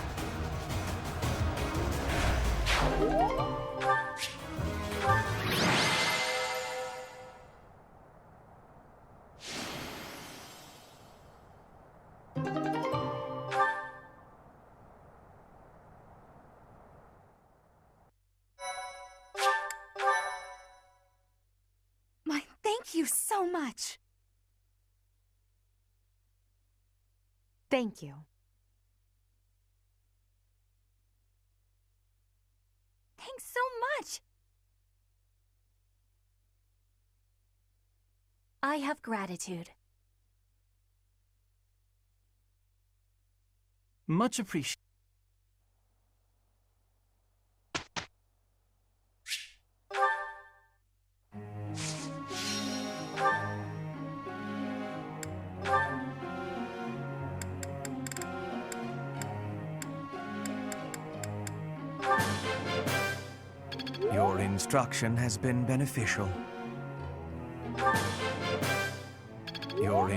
Speaker 11: Thank you so much.
Speaker 19: Thank you.
Speaker 11: Thanks so much.
Speaker 20: I have gratitude.
Speaker 5: Much appreciated.
Speaker 17: Your instruction has been beneficial. Your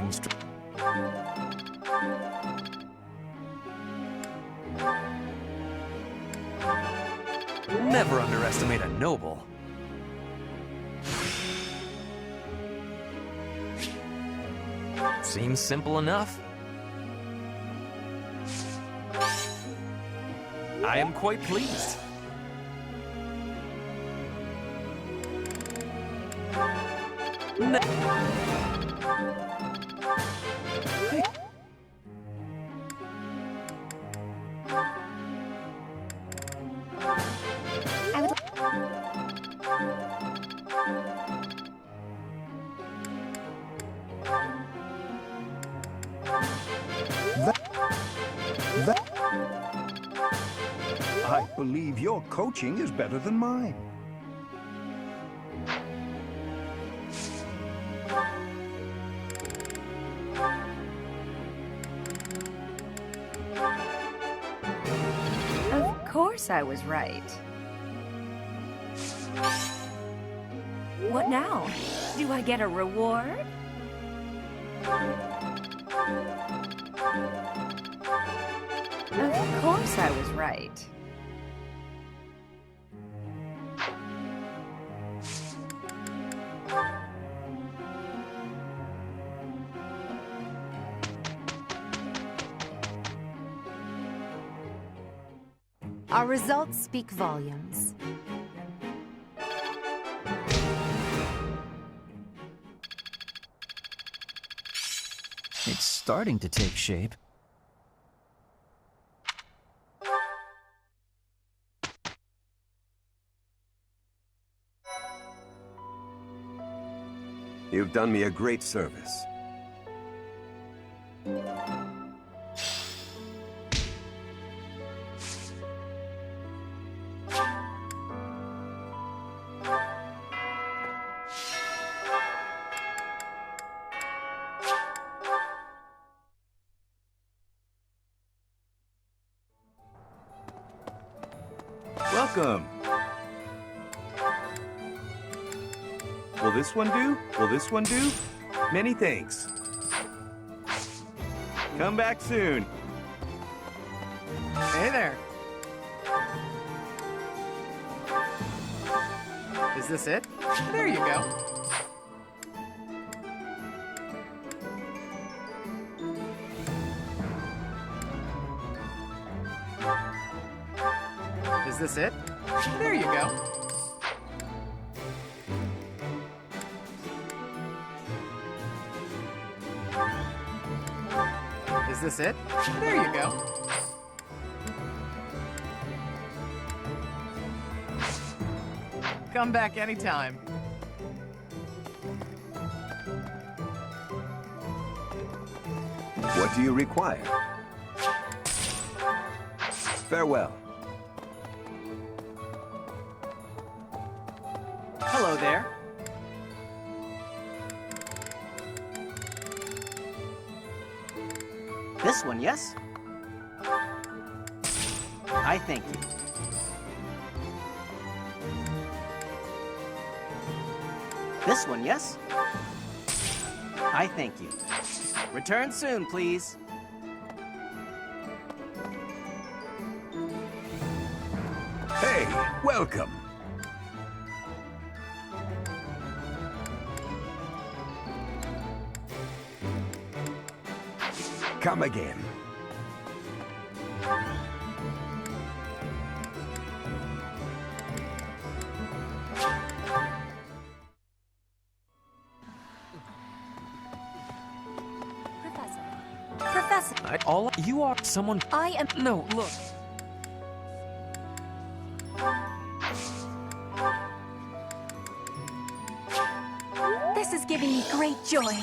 Speaker 6: Never underestimate a noble. Seems simple enough. I am quite pleased.
Speaker 15: I believe your coaching is better than mine.
Speaker 14: Of course I was right. What now? Do I get a reward? Of course I was right.
Speaker 19: Our results speak volumes.
Speaker 10: It's starting to take shape.
Speaker 4: You've done me a great service. Welcome. Will this one do? Will this one do? Many thanks. Come back soon.
Speaker 7: Hey there. Is this it? There you go. Is this it? There you go. Is this it? There you go. Come back anytime.
Speaker 4: What do you require? Farewell.
Speaker 7: Hello there.
Speaker 12: This one, yes? I thank you. This one, yes? I thank you. Return soon, please.
Speaker 4: Hey, welcome.
Speaker 2: come again.
Speaker 20: Professor,
Speaker 21: You are someone.
Speaker 20: I am.
Speaker 21: No, look.
Speaker 20: This is giving me great joy.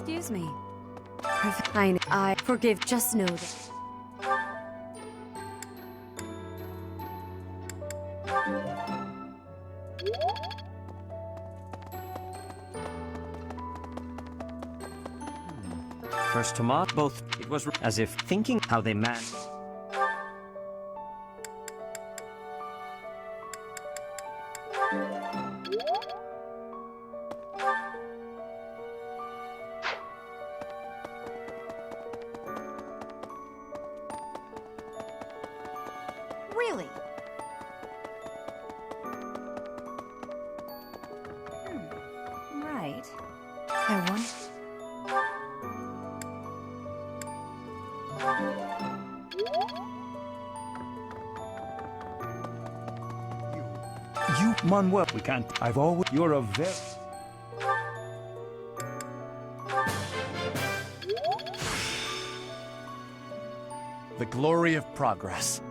Speaker 8: Excuse me. I forgive, just know that.
Speaker 13: First tomato, both. It was as if thinking how they managed.
Speaker 20: Really?
Speaker 14: Right. I want.
Speaker 15: You, Manuel, we can't. I've always. You're a very.
Speaker 6: The glory of progress.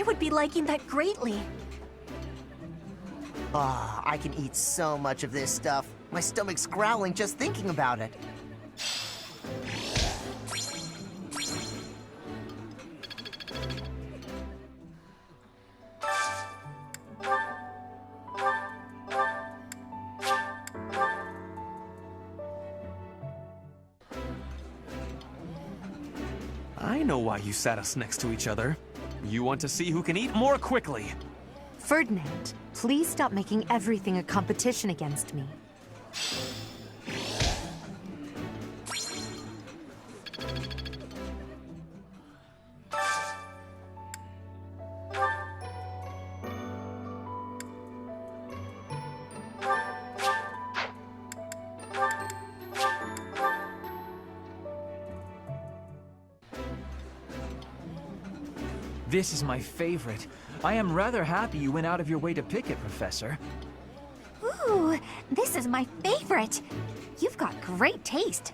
Speaker 20: I would be liking that greatly.
Speaker 22: Ah, I can eat so much of this stuff. My stomach's growling just thinking about it.
Speaker 21: I know why you sat us next to each other. You want to see who can eat more quickly.
Speaker 19: Ferdinand, please stop making everything a competition against me.
Speaker 10: This is my favorite. I am rather happy you went out of your way to pick it, Professor.
Speaker 11: Ooh, this is my favorite. You've got great taste.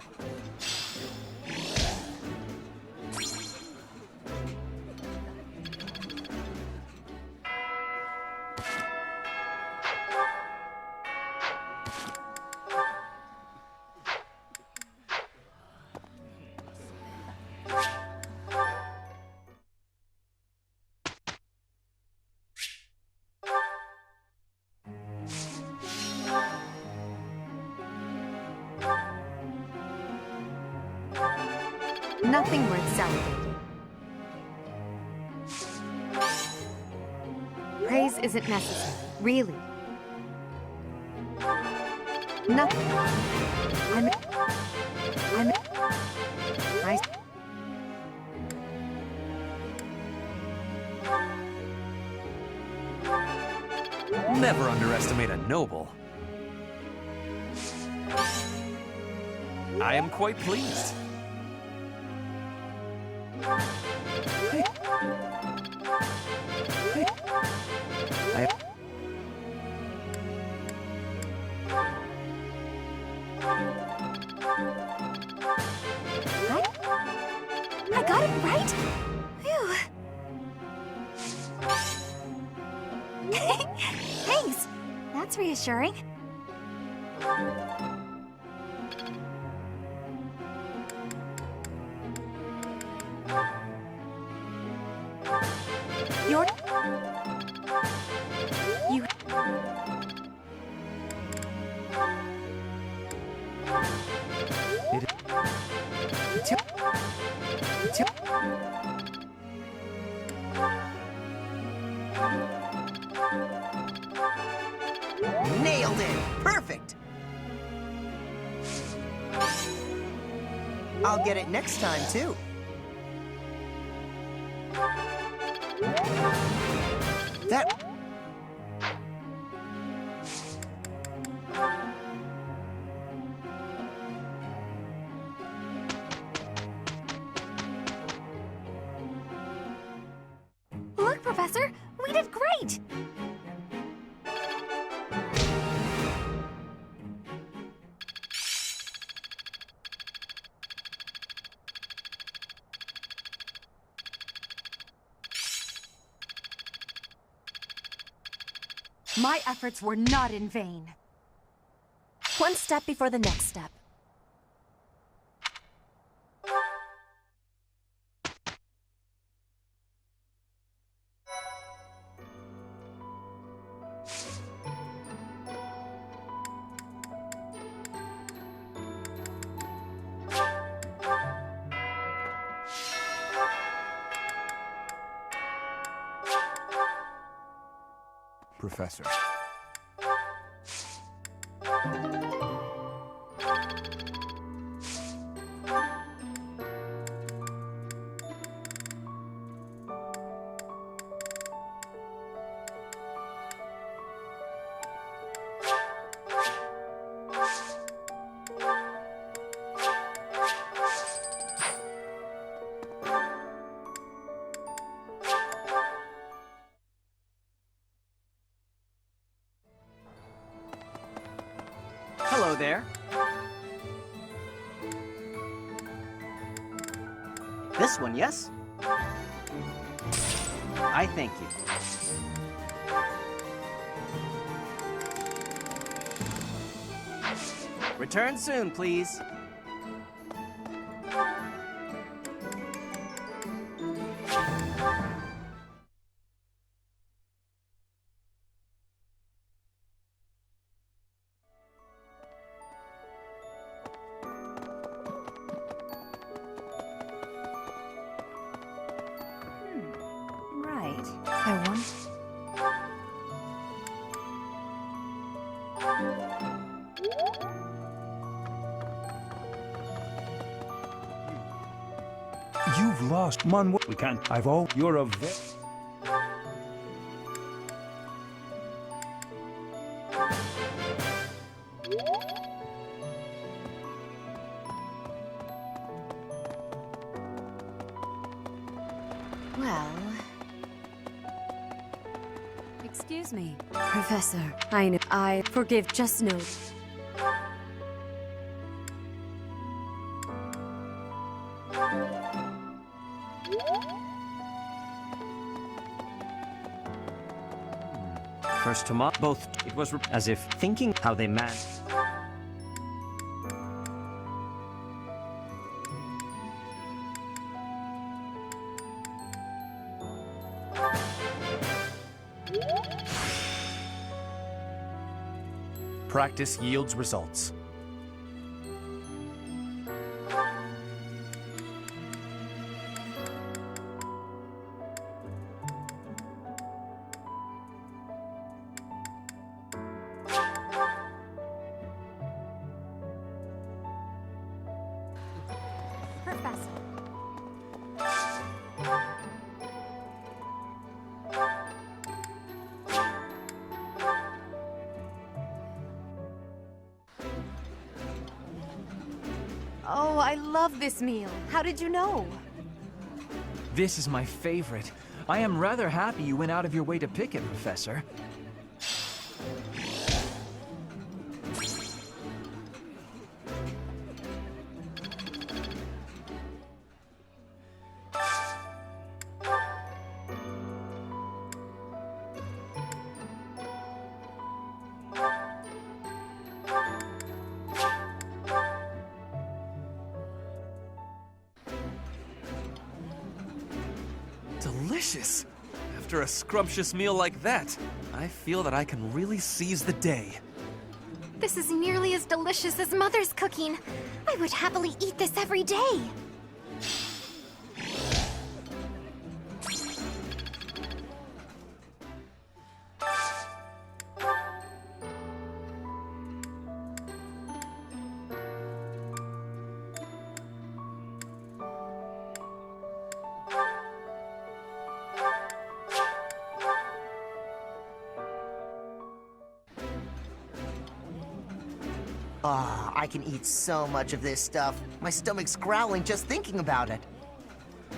Speaker 19: Nothing worth celebrating. Praise isn't necessary, really. Nothing. I...
Speaker 21: Never underestimate a noble. I am quite pleased.
Speaker 11: I got it right? Phew. Thanks. That's reassuring.
Speaker 22: Nailed it! Perfect! I'll get it next time, too. That...
Speaker 11: Look, Professor, we did great!
Speaker 19: My efforts were not in vain.
Speaker 20: One step before the next step.
Speaker 6: Professor.
Speaker 12: Hello there. This one, yes? I thank you. Return soon, please.
Speaker 14: Right. I want...
Speaker 15: You've lost Manuel. We can't. I've all. You're a
Speaker 14: Well... Excuse me. Professor, I know. I forgive. Just know...
Speaker 13: First to both. It was as if thinking how they met.
Speaker 17: Practice yields results.
Speaker 16: Professor.
Speaker 8: Oh, I love this meal. How did you know?
Speaker 10: This is my favorite. I am rather happy you went out of your way to pick it, Professor.
Speaker 21: Delicious! After a scrumptious meal like that, I feel that I can really seize the day.
Speaker 16: This is nearly as delicious as Mother's cooking. I would happily eat this every day.
Speaker 22: Ah, I can eat so much of this stuff. My stomach's growling just thinking about it.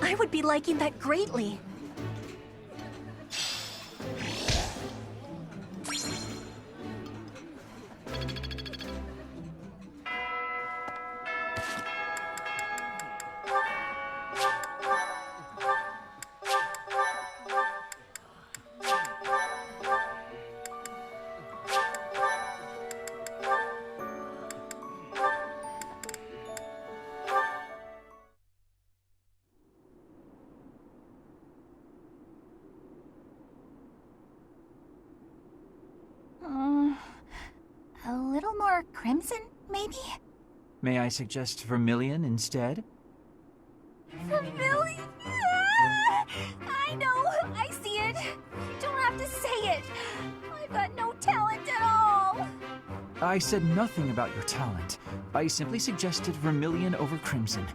Speaker 20: I would be liking that greatly.
Speaker 11: A little more crimson, maybe?
Speaker 10: May I suggest vermilion instead?
Speaker 11: Vermilion? I know! I see it! You don't have to say it! I've got no talent at all!
Speaker 10: I said nothing about your talent. I simply suggested vermilion over crimson.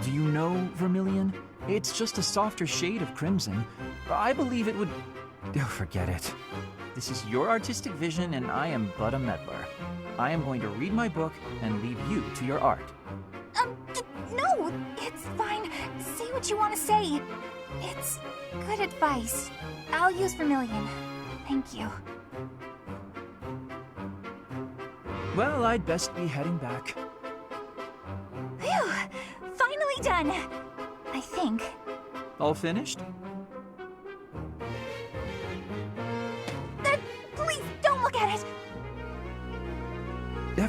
Speaker 10: Do you know vermilion? It's just a softer shade of crimson. I believe it would... Oh, forget it. This is your artistic vision and I am but a meddler. I am going to read my book and leave you to your art.
Speaker 11: No! It's fine. Say what you want to say. It's good advice. I'll use vermilion. Thank you.
Speaker 10: Well, I'd best be heading back.
Speaker 11: Phew! Finally done! I think.
Speaker 10: All finished?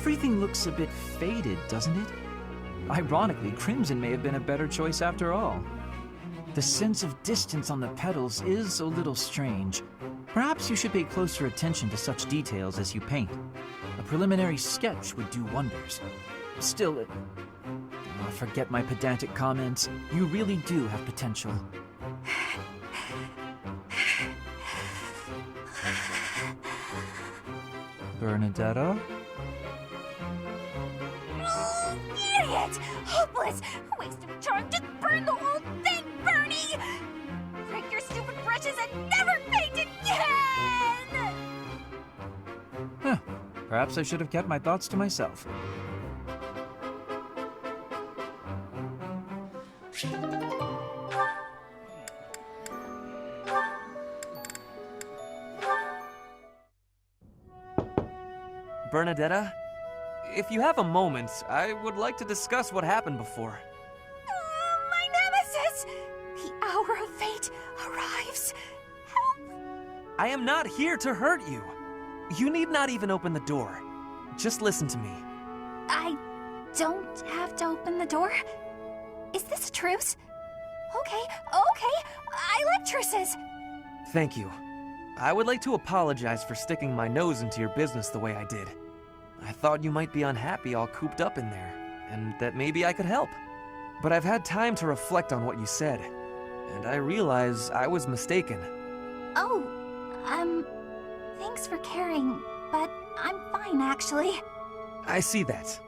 Speaker 10: Everything looks a bit faded, doesn't it? Ironically, crimson may have been a better choice after all. The sense of distance on the petals is a little strange. Perhaps you should pay closer attention to such details as you paint. A preliminary sketch would do wonders. Still, forget my pedantic comments. You really do have potential. Bernadetta?
Speaker 11: Oh, idiot! Hopeless! Waste of charm! Just burn the whole thing, Bernie! Break your stupid brushes and never paint again!
Speaker 10: Huh. Perhaps I should have kept my thoughts to myself.
Speaker 21: Bernadetta, if you have a moment, I would like to discuss what happened before.
Speaker 11: My nemesis! The hour of fate arrives. Help!
Speaker 21: I am not here to hurt you. You need not even open the door. Just listen to me.
Speaker 11: I don't have to open the door? Is this a truce? Okay. I like truces.
Speaker 21: Thank you. I would like to apologize for sticking my nose into your business the way I did. I thought you might be unhappy all cooped up in there, and that maybe I could help. But I've had time to reflect on what you said, and I realize I was mistaken.
Speaker 11: Oh, thanks for caring, but I'm fine, actually.
Speaker 21: I see that.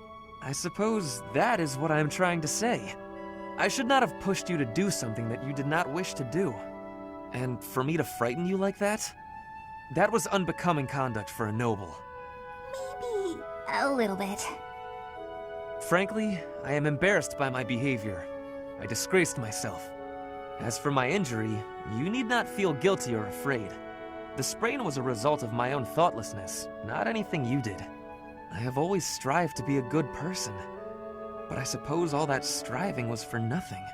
Speaker 21: I suppose that is what I'm trying to say. I should not have pushed you to do something that you did not wish to do. And for me to frighten you like that? That was unbecoming conduct for a noble.
Speaker 11: Maybe a little bit.
Speaker 21: Frankly, I am embarrassed by my behavior. I disgraced myself. As for my injury, you need not feel guilty or afraid. The sprain was a result of my own thoughtlessness, not anything you did. I have always strived to be a good person, but I suppose all that striving was for nothing.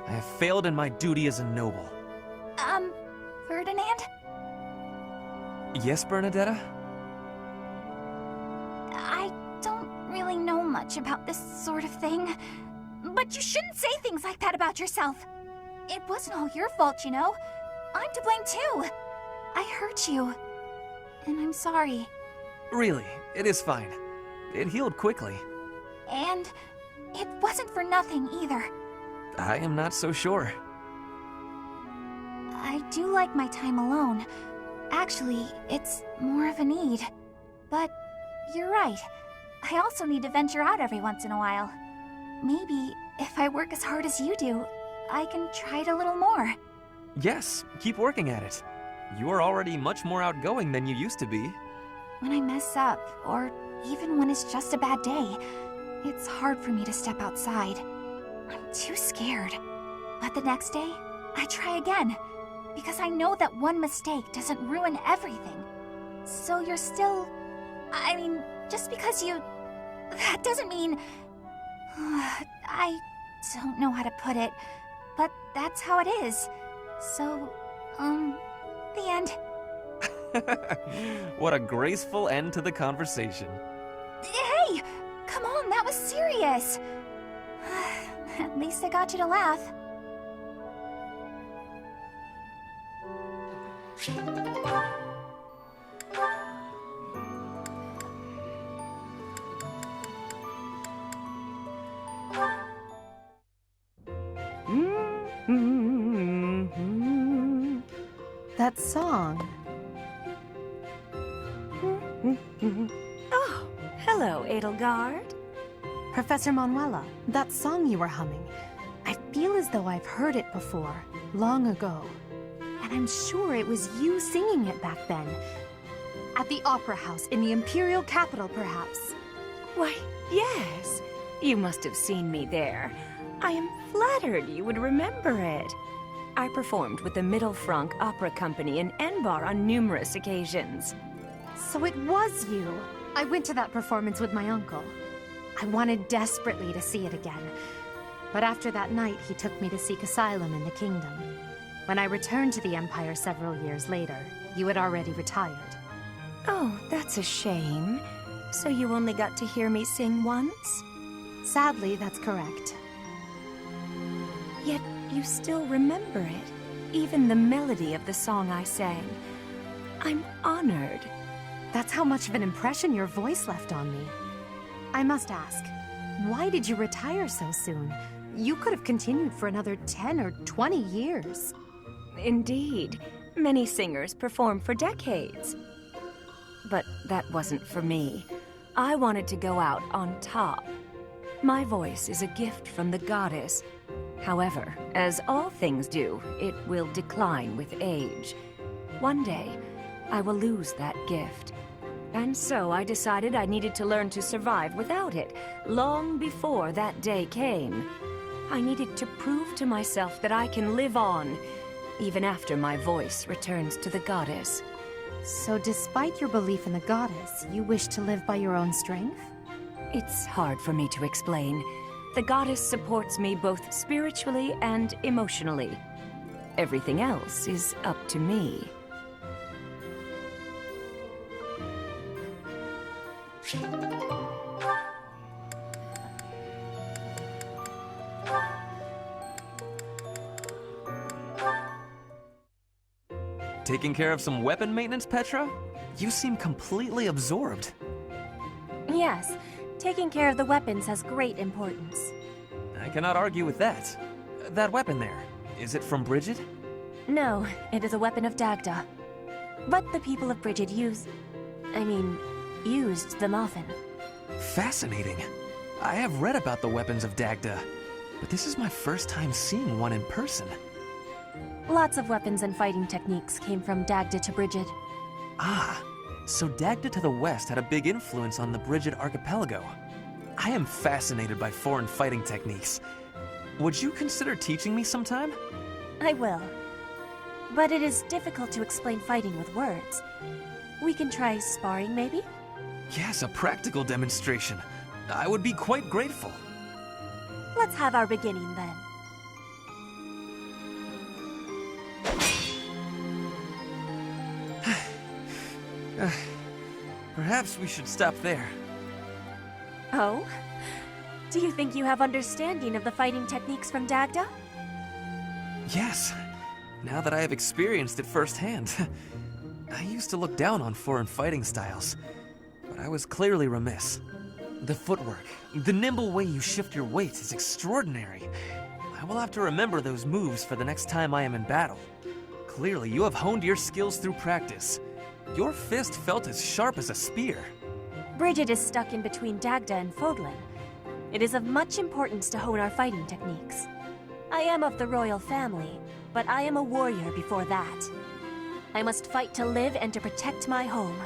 Speaker 21: I have failed in my duty as a noble.
Speaker 11: Ferdinand?
Speaker 21: Yes, Bernadetta?
Speaker 11: I don't really know much about this sort of thing, but you shouldn't say things like that about yourself. It wasn't all your fault, you know. I'm to blame too. I hurt you, and I'm sorry.
Speaker 21: Really, it is fine. It healed quickly.
Speaker 11: And it wasn't for nothing either.
Speaker 21: I am not so sure.
Speaker 11: I do like my time alone. Actually, it's more of a need. But you're right. I also need to venture out every once in a while. Maybe if I work as hard as you do, I can try it a little more.
Speaker 21: Yes, keep working at it. You are already much more outgoing than you used to be.
Speaker 11: When I mess up, or even when it's just a bad day, it's hard for me to step outside. I'm too scared. But the next day, I try again, because I know that one mistake doesn't ruin everything. So you're still... I mean, just because you... That doesn't mean... I don't know how to put it, but that's how it is. So, the end.
Speaker 21: What a graceful end to the conversation.
Speaker 11: Hey! Come on, that was serious! At least I got you to laugh.
Speaker 19: That song.
Speaker 14: Oh, hello, Edelgard.
Speaker 19: Professor Manuela, that song you were humming. I feel as though I've heard it before, long ago. And I'm sure it was you singing it back then. At the Opera House in the Imperial capital, perhaps.
Speaker 14: Why, yes. You must have seen me there. I am flattered you would remember it. I performed with the Mittelfrank Opera Company in Enbar on numerous occasions.
Speaker 19: So it was you. I went to that performance with my uncle. I wanted desperately to see it again. But after that night, he took me to seek asylum in the kingdom. When I returned to the Empire several years later, you had already retired.
Speaker 14: Oh, that's a shame. So you only got to hear me sing once?
Speaker 19: Sadly, that's correct.
Speaker 14: Yet you still remember it, even the melody of the song I sang. I'm honored.
Speaker 19: That's how much of an impression your voice left on me. I must ask, why did you retire so soon? You could have continued for another 10 or 20 years.
Speaker 14: Indeed. Many singers perform for decades. But that wasn't for me. I wanted to go out on top. My voice is a gift from the goddess. However, as all things do, it will decline with age. One day, I will lose that gift. And so I decided I needed to learn to survive without it, long before that day came. I needed to prove to myself that I can live on, even after my voice returns to the goddess.
Speaker 19: So despite your belief in the goddess, you wish to live by your own strength?
Speaker 14: It's hard for me to explain. The goddess supports me both spiritually and emotionally. Everything else is up to me.
Speaker 21: Taking care of some weapon maintenance, Petra? You seem completely absorbed.
Speaker 2: Yes, taking care of the weapons has great importance.
Speaker 21: I cannot argue with that. That weapon there, is it from Bridget?
Speaker 2: No, it is a weapon of Dagda. But the people of Bridget used them often.
Speaker 21: Fascinating. I have read about the weapons of Dagda, but this is my first time seeing one in person.
Speaker 2: Lots of weapons and fighting techniques came from Dagda to Bridget.
Speaker 21: Ah, so Dagda to the west had a big influence on the Bridget archipelago. I am fascinated by foreign fighting techniques. Would you consider teaching me sometime?
Speaker 2: I will. But it is difficult to explain fighting with words. We can try sparring, maybe?
Speaker 21: Yes, a practical demonstration. I would be quite grateful.
Speaker 2: Let's have our beginning then.
Speaker 21: Perhaps we should stop there.
Speaker 2: Oh? Do you think you have understanding of the fighting techniques from Dagda?
Speaker 21: Yes, now that I have experienced it firsthand. I used to look down on foreign fighting styles, but I was clearly remiss. The footwork, the nimble way you shift your weight is extraordinary. I will have to remember those moves for the next time I am in battle. Clearly, you have honed your skills through practice. Your fist felt as sharp as a spear.
Speaker 2: Bridget is stuck in between Dagda and Fodlan. It is of much importance to hone our fighting techniques. I am of the royal family, but I am a warrior before that. I must fight to live and to protect my home.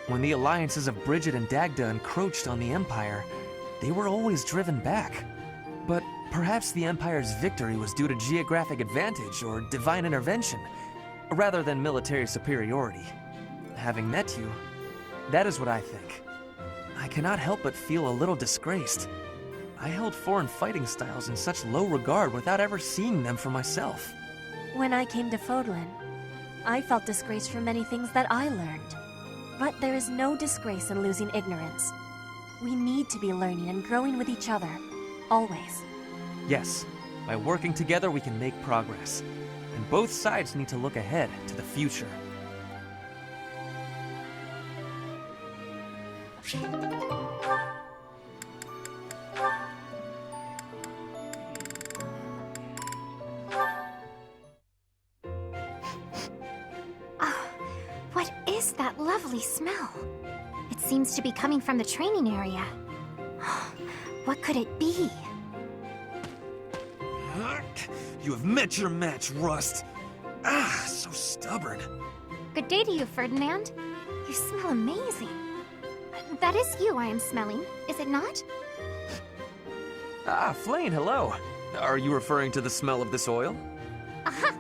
Speaker 21: When the alliances of Bridget and Dagda encroached on the Empire, they were always driven back. But perhaps the Empire's victory was due to geographic advantage or divine intervention, rather than military superiority. Having met you, that is what I think. I cannot help but feel a little disgraced. I held foreign fighting styles in such low regard without ever seeing them for myself.
Speaker 2: When I came to Fodlan, I felt disgraced for many things that I learned. But there is no disgrace in losing ignorance. We need to be learning and growing with each other, always.
Speaker 21: Yes, by working together we can make progress. And both sides need to look ahead to the future.
Speaker 1: What is that lovely smell? It seems to be coming from the training area. What could it be?
Speaker 21: You have met your match, Rust. Ah, so stubborn.
Speaker 1: Good day to you, Ferdinand. You smell amazing. That is you I am smelling, is it not?
Speaker 21: Ah, Flane, hello. Are you referring to the smell of this oil?
Speaker 1: Aha!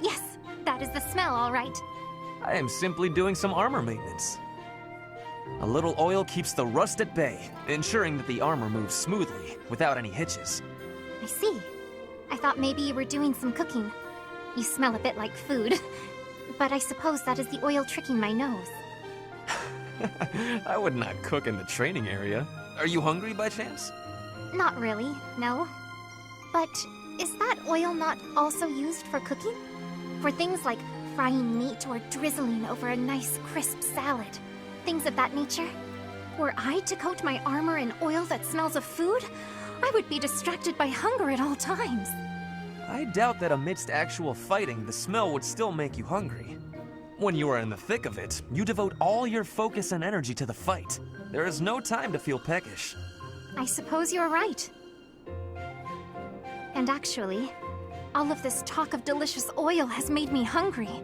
Speaker 1: Yes, that is the smell, all right.
Speaker 21: I am simply doing some armor maintenance. A little oil keeps the rust at bay, ensuring that the armor moves smoothly, without any hitches.
Speaker 1: I see. I thought maybe you were doing some cooking. You smell a bit like food. But I suppose that is the oil tricking my nose.
Speaker 21: I would not cook in the training area. Are you hungry by chance?
Speaker 16: Not really, no. But is that oil not also used for cooking? For things like frying meat or drizzling over a nice crisp salad? Things of that nature? Were I to coat my armor in oil that smells of food, I would be distracted by hunger at all times.
Speaker 21: I doubt that amidst actual fighting, the smell would still make you hungry. When you are in the thick of it, you devote all your focus and energy to the fight. There is no time to feel peckish.
Speaker 16: I suppose you're right. And actually, all of this talk of delicious oil has made me hungry.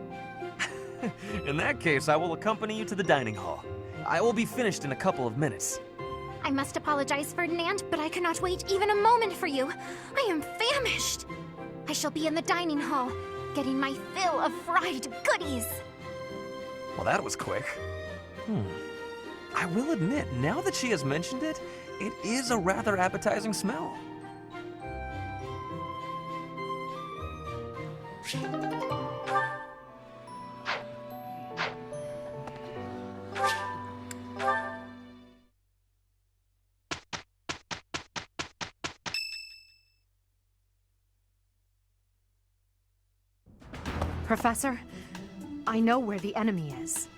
Speaker 21: In that case, I will accompany you to the dining hall. I will be finished in a couple of minutes.
Speaker 16: I must apologize, Ferdinand, but I cannot wait even a moment for you. I am famished. I shall be in the dining hall, getting my fill of fried goodies.
Speaker 21: Well, that was quick. I will admit, now that she has mentioned it, it is a rather appetizing smell.
Speaker 19: Professor, I know where the enemy is.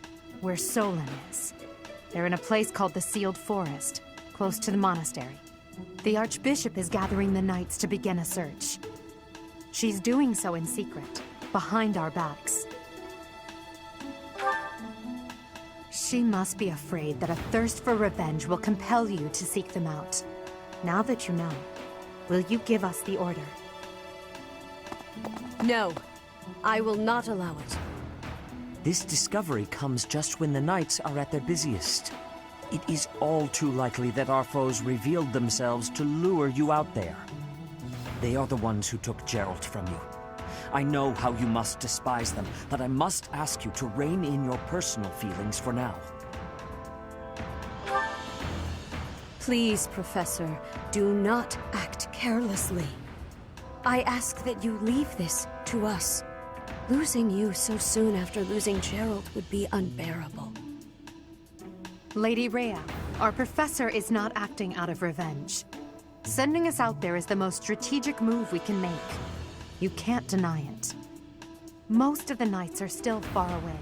Speaker 19: Where Solon is. They're in a place called the Sealed Forest, close to the monastery. The Archbishop is gathering the knights to begin a search. She's doing so in secret, behind our backs. She must be afraid that a thirst for revenge will compel you to seek them out. Now that you know, will you give us the order?
Speaker 14: No, I will not allow it.
Speaker 13: This discovery comes just when the knights are at their busiest. It is all too likely that our foes revealed themselves to lure you out there. They are the ones who took Jeralt from you. I know how you must despise them, but I must ask you to rein in your personal feelings for now.
Speaker 14: Please, Professor, do not act carelessly. I ask that you leave this to us. Losing you so soon after losing Jeralt would be unbearable.
Speaker 19: Lady Rhea, our professor is not acting out of revenge. Sending us out there is the most strategic move we can make. You can't deny it. Most of the knights are still far away.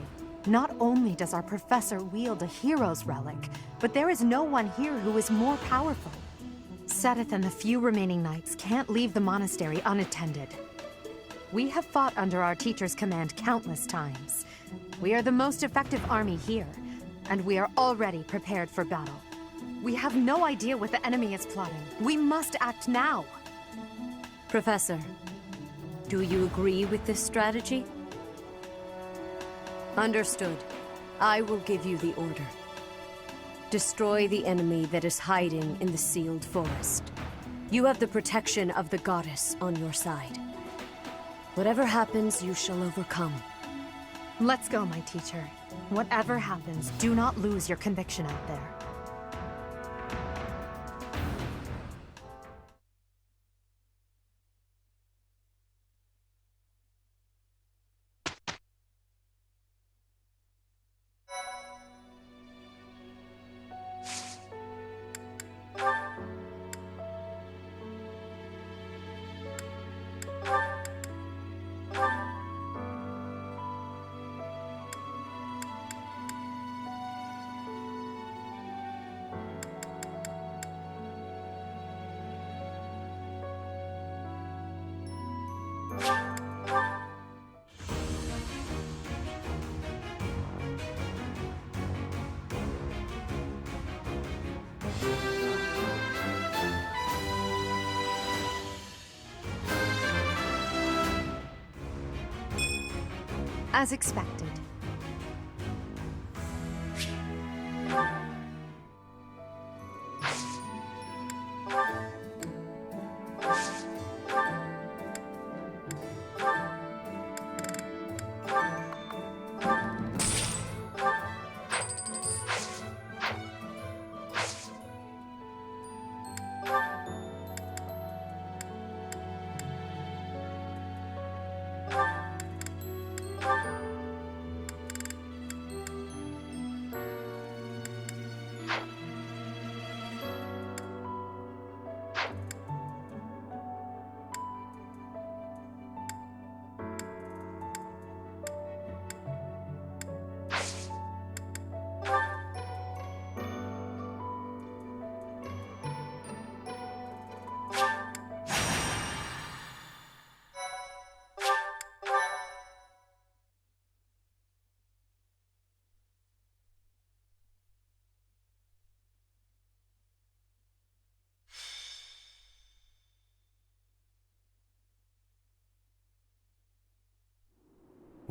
Speaker 19: Not only does our professor wield a hero's relic, but there is no one here who is more powerful. Seteth and the few remaining knights can't leave the monastery unattended. We have fought under our teacher's command countless times. We are the most effective army here, and we are already prepared for battle. We have no idea what the enemy is plotting. We must act now.
Speaker 14: Professor, do you agree with this strategy? Understood. I will give you the order. Destroy the enemy that is hiding in the Sealed Forest. You have the protection of the goddess on your side. Whatever happens, you shall overcome.
Speaker 19: Let's go, my teacher. Whatever happens, do not lose your conviction out there. As expected.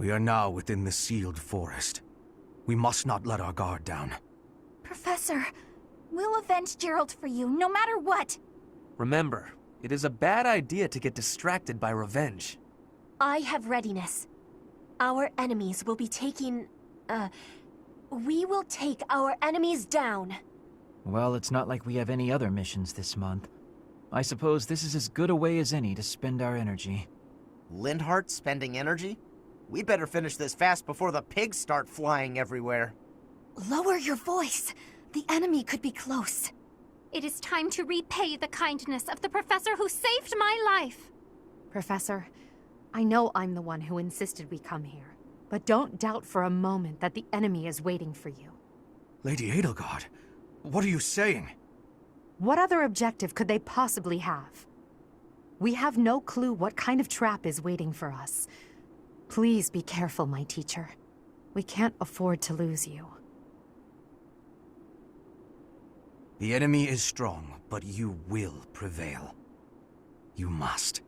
Speaker 17: We are now within the sealed forest. We must not let our guard down.
Speaker 11: Professor, we'll avenge Jeralt for you, no matter what.
Speaker 21: Remember, it is a bad idea to get distracted by revenge.
Speaker 2: I have readiness. Our enemies will be taking... we will take our enemies down.
Speaker 10: Well, it's not like we have any other missions this month. I suppose this is as good a way as any to spend our energy.
Speaker 22: Lindhart spending energy? We'd better finish this fast before the pigs start flying everywhere.
Speaker 11: Lower your voice. The enemy could be close.
Speaker 16: It is time to repay the kindness of the professor who saved my life.
Speaker 19: Professor, I know I'm the one who insisted we come here, but don't doubt for a moment that the enemy is waiting for you.
Speaker 17: Lady Edelgard, what are you saying?
Speaker 19: What other objective could they possibly have? We have no clue what kind of trap is waiting for us. Please be careful, my teacher. We can't afford to lose you.
Speaker 17: The enemy is strong, but you will prevail. You must.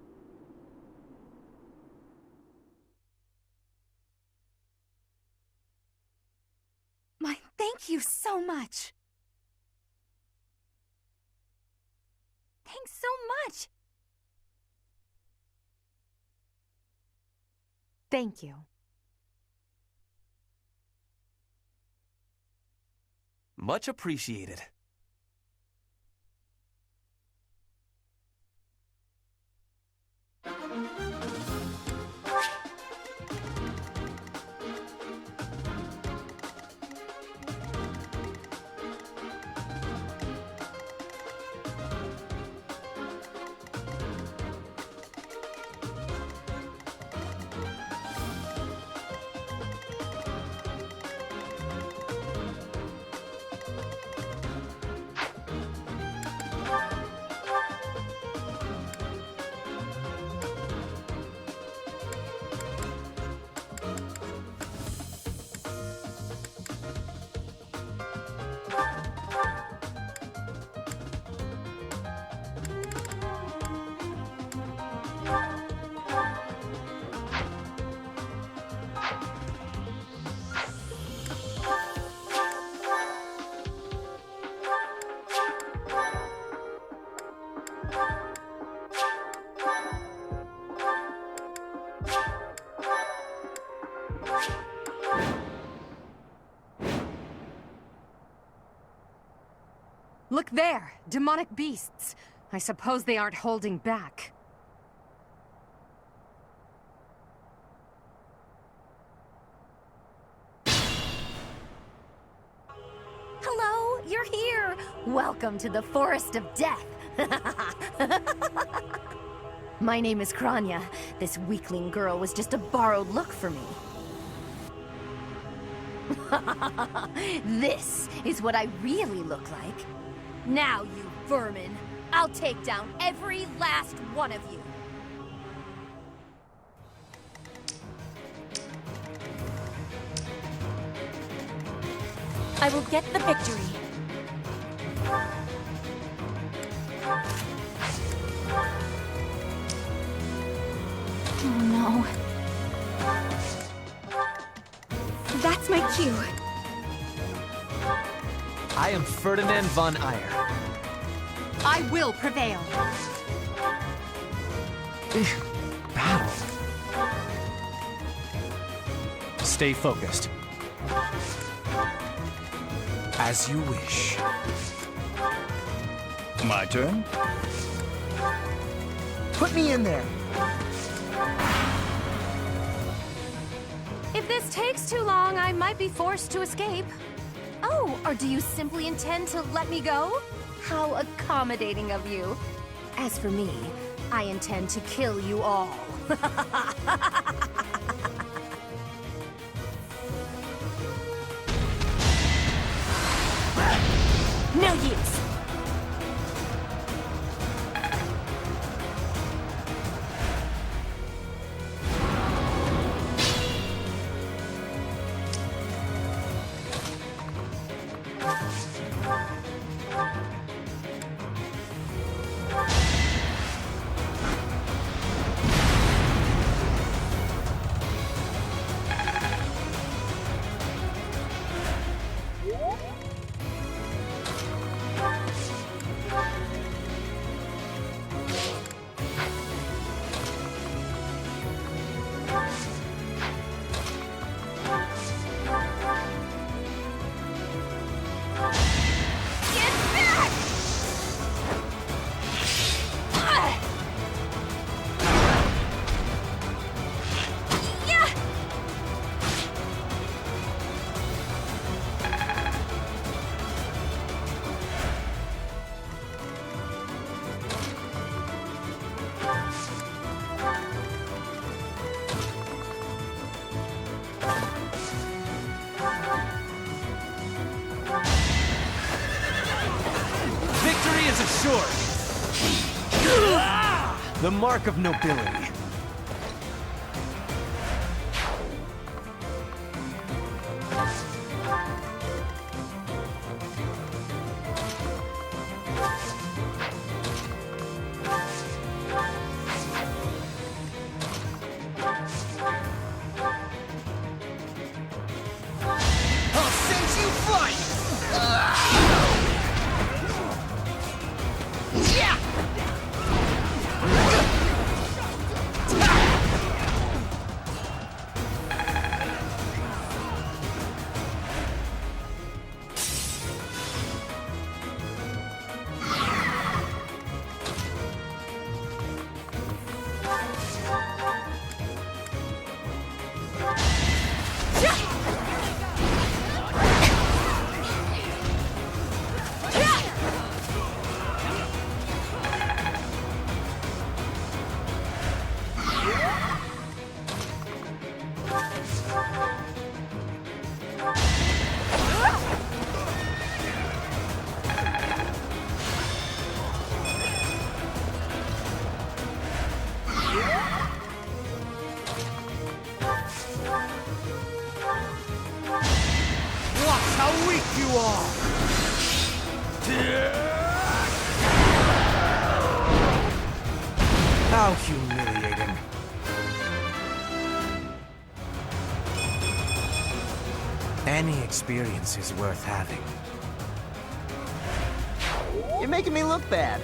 Speaker 11: Thank you so much. Thanks so much.
Speaker 19: Thank you.
Speaker 21: Much appreciated.
Speaker 19: Look there! Demonic beasts! I suppose they aren't holding back.
Speaker 20: Hello, you're here! Welcome to the Forest of Death! My name is Kranya. This weakling girl was just a borrowed look for me. This is what I really look like. Now, you vermin, I'll take down every last one of you.
Speaker 2: I will get the victory.
Speaker 11: Oh no. That's my cue.
Speaker 21: I am Ferdinand von Eyre.
Speaker 19: I will prevail.
Speaker 9: Battle. Stay focused.
Speaker 17: As you wish.
Speaker 15: My turn?
Speaker 22: Put me in there.
Speaker 2: If this takes too long, I might be forced to escape. Oh, or do you simply intend to let me go?
Speaker 20: How accommodating of you. As for me, I intend to kill you all.
Speaker 2: No use.
Speaker 17: The mark of nobility.
Speaker 12: I'll send you flying! Yeah! Watch how weak you are! How humiliating. Any experience is worth having. You're making me look bad.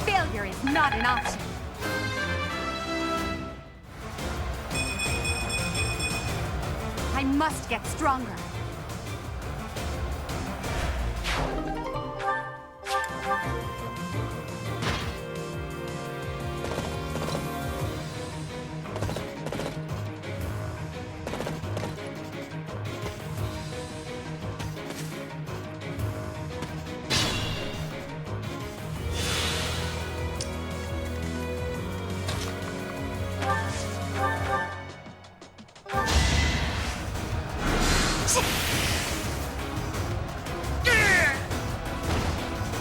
Speaker 11: Failure is not an option. I must get stronger.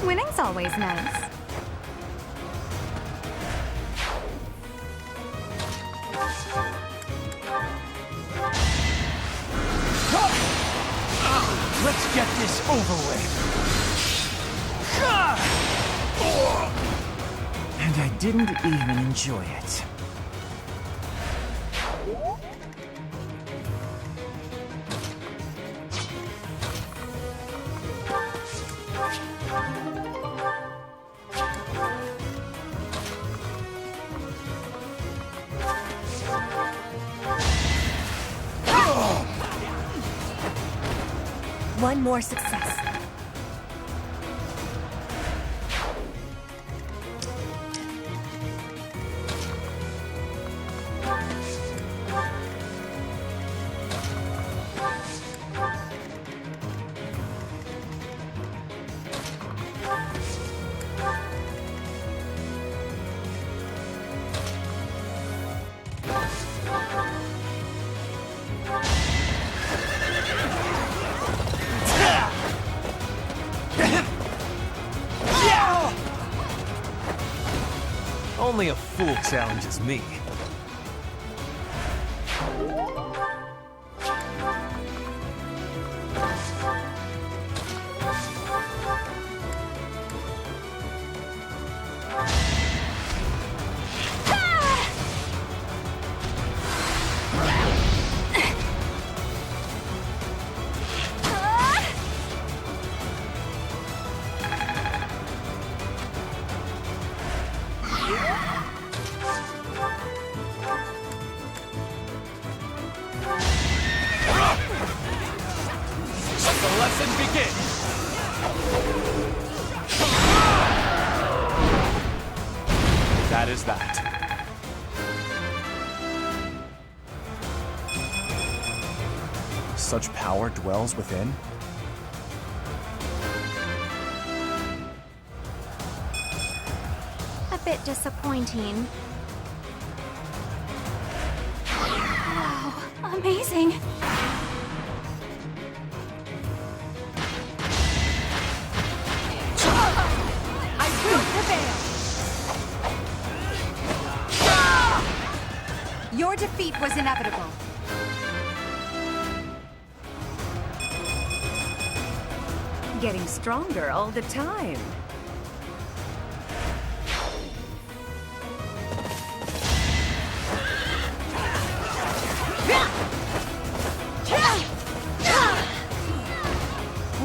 Speaker 11: Winning's always nice.
Speaker 12: Let's get this over with.
Speaker 10: And I didn't even enjoy it.
Speaker 2: One more success.
Speaker 17: Only a fool challenges me.
Speaker 21: the lesson begin! That is that. Such power dwells within?
Speaker 16: A bit disappointing. Wow, amazing.
Speaker 14: I will prevail! Your defeat was inevitable. Getting stronger all the time.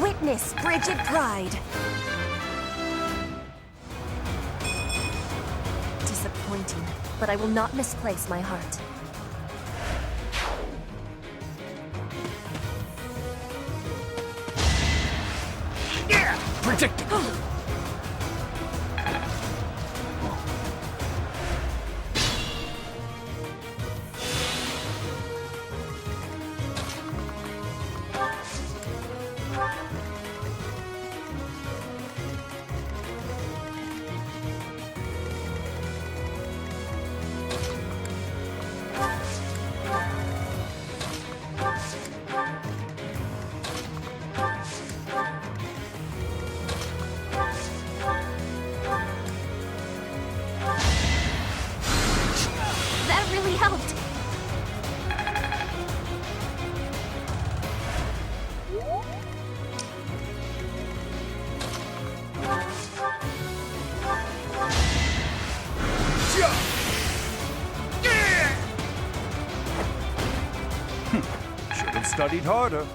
Speaker 2: Witness Brigid pride. Disappointing, but I will not misplace my heart.
Speaker 21: Predictable.
Speaker 2: That really helped.
Speaker 15: Should have studied harder.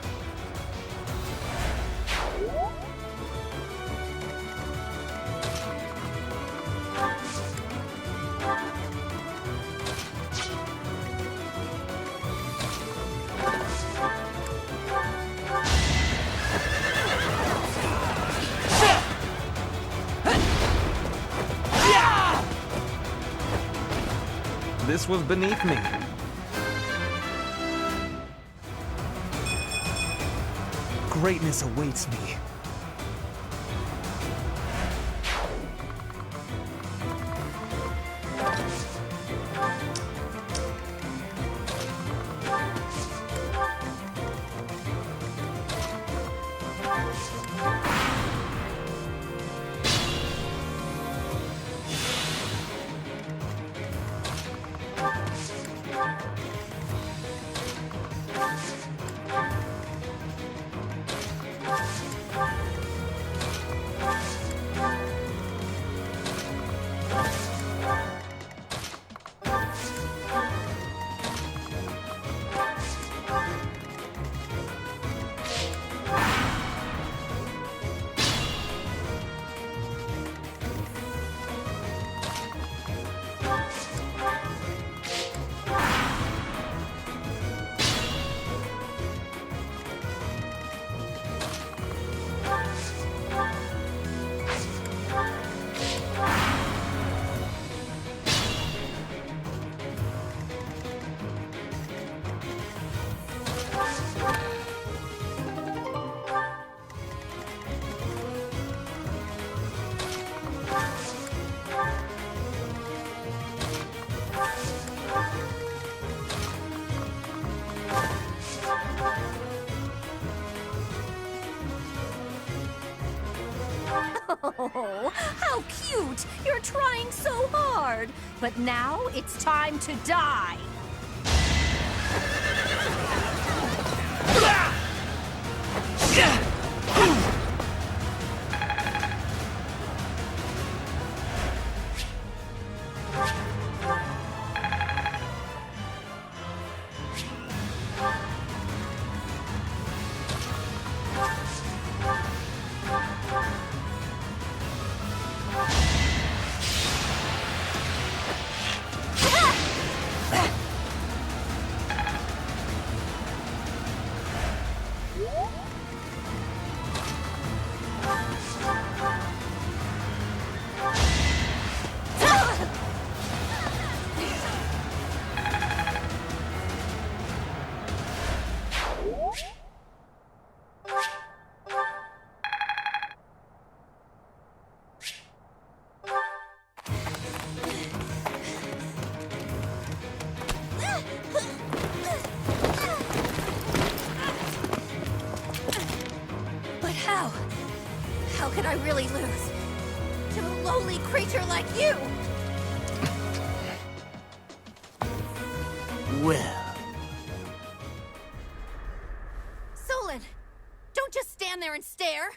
Speaker 21: This was beneath me. Greatness awaits me.
Speaker 20: Oh, how cute! You're trying so hard. But now it's time to die.
Speaker 3: hell could I really lose? To a lowly creature like you!
Speaker 18: Well,
Speaker 3: Solon! Don't just stand there and stare!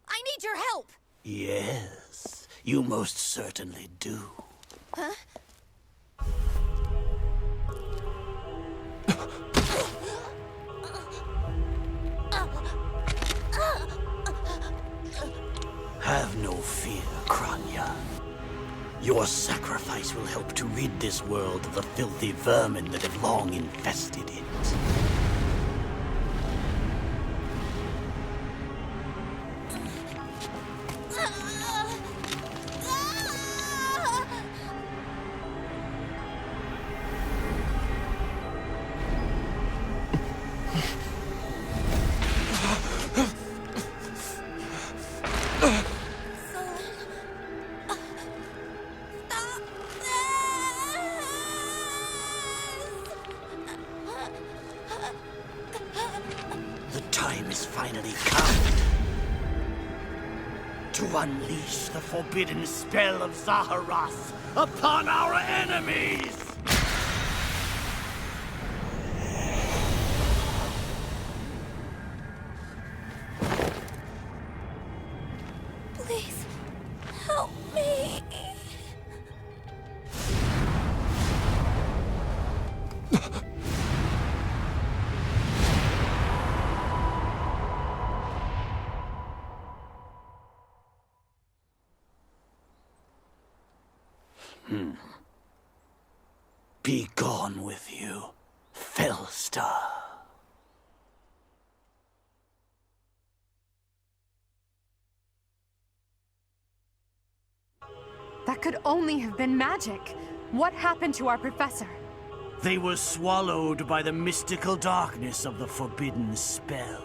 Speaker 3: I need your help!
Speaker 18: yes, you most certainly do.
Speaker 3: Huh?
Speaker 18: Have no fear, Kranya. Your sacrifice will help to rid this world of the filthy vermin that have long infested it. The time is finally come to unleash the forbidden spell of Zaharoth upon our enemies!
Speaker 3: Please, help me.
Speaker 18: Be gone with you, Fellstar.
Speaker 23: That could only have been magic. What happened to our professor?
Speaker 18: They were swallowed by the mystical darkness of the forbidden spell.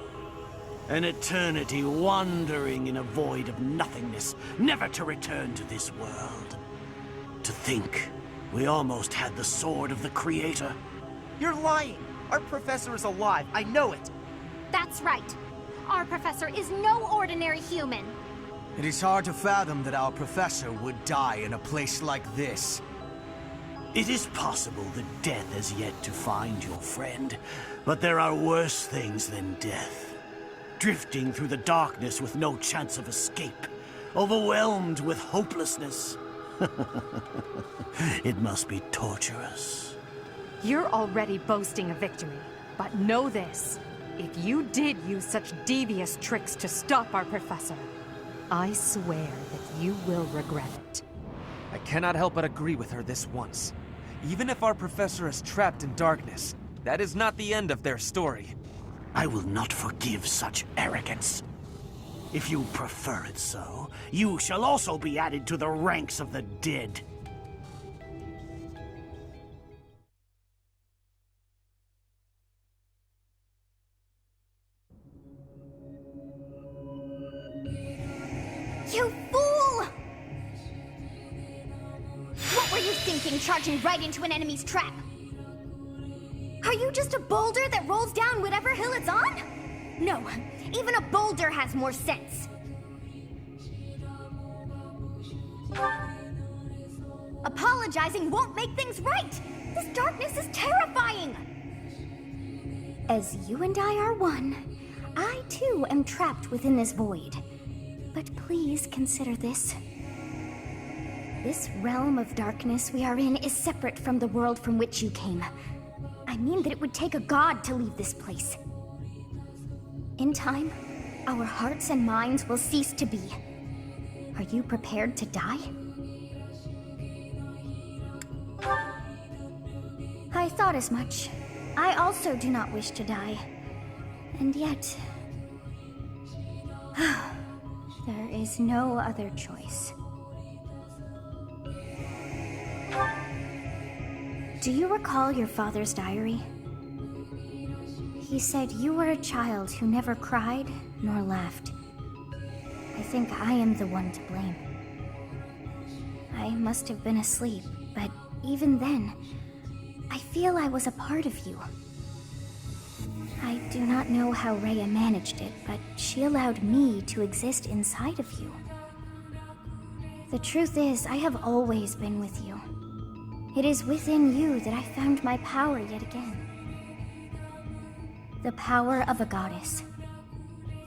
Speaker 18: An eternity wandering in a void of nothingness, never to return to this world. To think, we almost had the sword of the Creator.
Speaker 12: You're lying! Our professor is alive, I know it!
Speaker 1: That's right. Our professor is no ordinary human.
Speaker 12: It is hard to fathom that our professor would die in a place like this.
Speaker 18: It is possible that death has yet to find your friend, but there are worse things than death. Drifting through the darkness with no chance of escape, overwhelmed with hopelessness. It must be torturous.
Speaker 23: You're already boasting a victory, but know this. If you did use such devious tricks to stop our professor, I swear that you will regret it.
Speaker 21: I cannot help but agree with her this once. Even if our professor is trapped in darkness, that is not the end of their story.
Speaker 18: I will not forgive such arrogance. If you prefer it so, you shall also be added to the ranks of the dead.
Speaker 1: You fool! What were you thinking, charging right into an enemy's trap? Are you just a boulder that rolls down whatever hill it's on? No, even a boulder has more sense. Apologizing won't make things right! This darkness is terrifying! As you and I are one, I too am trapped within this void. But please consider this. This realm of darkness we are in is separate from the world from which you came. I mean that it would take a god to leave this place. In time, our hearts and minds will cease to be. Are you prepared to die? I thought as much. I also do not wish to die. And yet... there is no other choice. Do you recall your father's diary? He said you were a child who never cried nor laughed. I think I am the one to blame. I must have been asleep, but even then, I feel I was a part of you. I do not don't know how Rhea managed it, but she allowed me to exist inside of you. The truth is, I have always been with you. It is within you that I found my power yet again. The power of a goddess.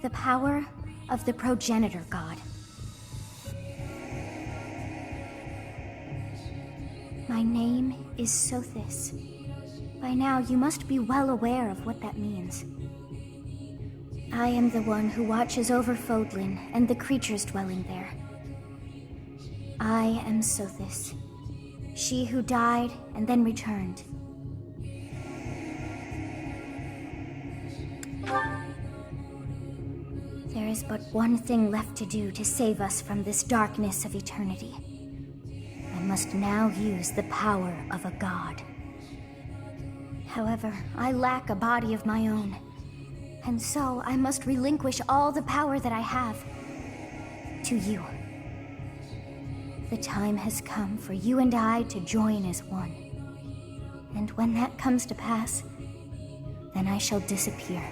Speaker 1: The power of the progenitor god. My name is Sothis. By now, you must be well aware of what that means. I am the one who watches over Fodlan and the creatures dwelling there. I am Sothis, she who died and then returned. There is but one thing left to do to save us from this darkness of eternity. I must now use the power of a god. However, I lack a body of my own, and so I must relinquish all the power that I have to you. The time has come for you and I to join as one. And when that comes to pass, then I shall disappear.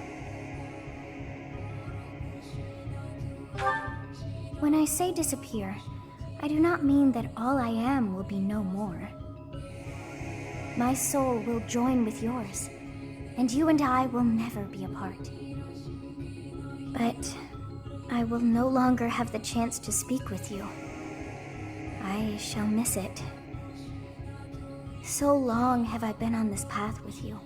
Speaker 1: When I say disappear, I do not mean that all I am will be no more. My soul will join with yours, and you and I will never be apart. But I will no longer have the chance to speak with you. I shall miss it. So long have I been on this path with you.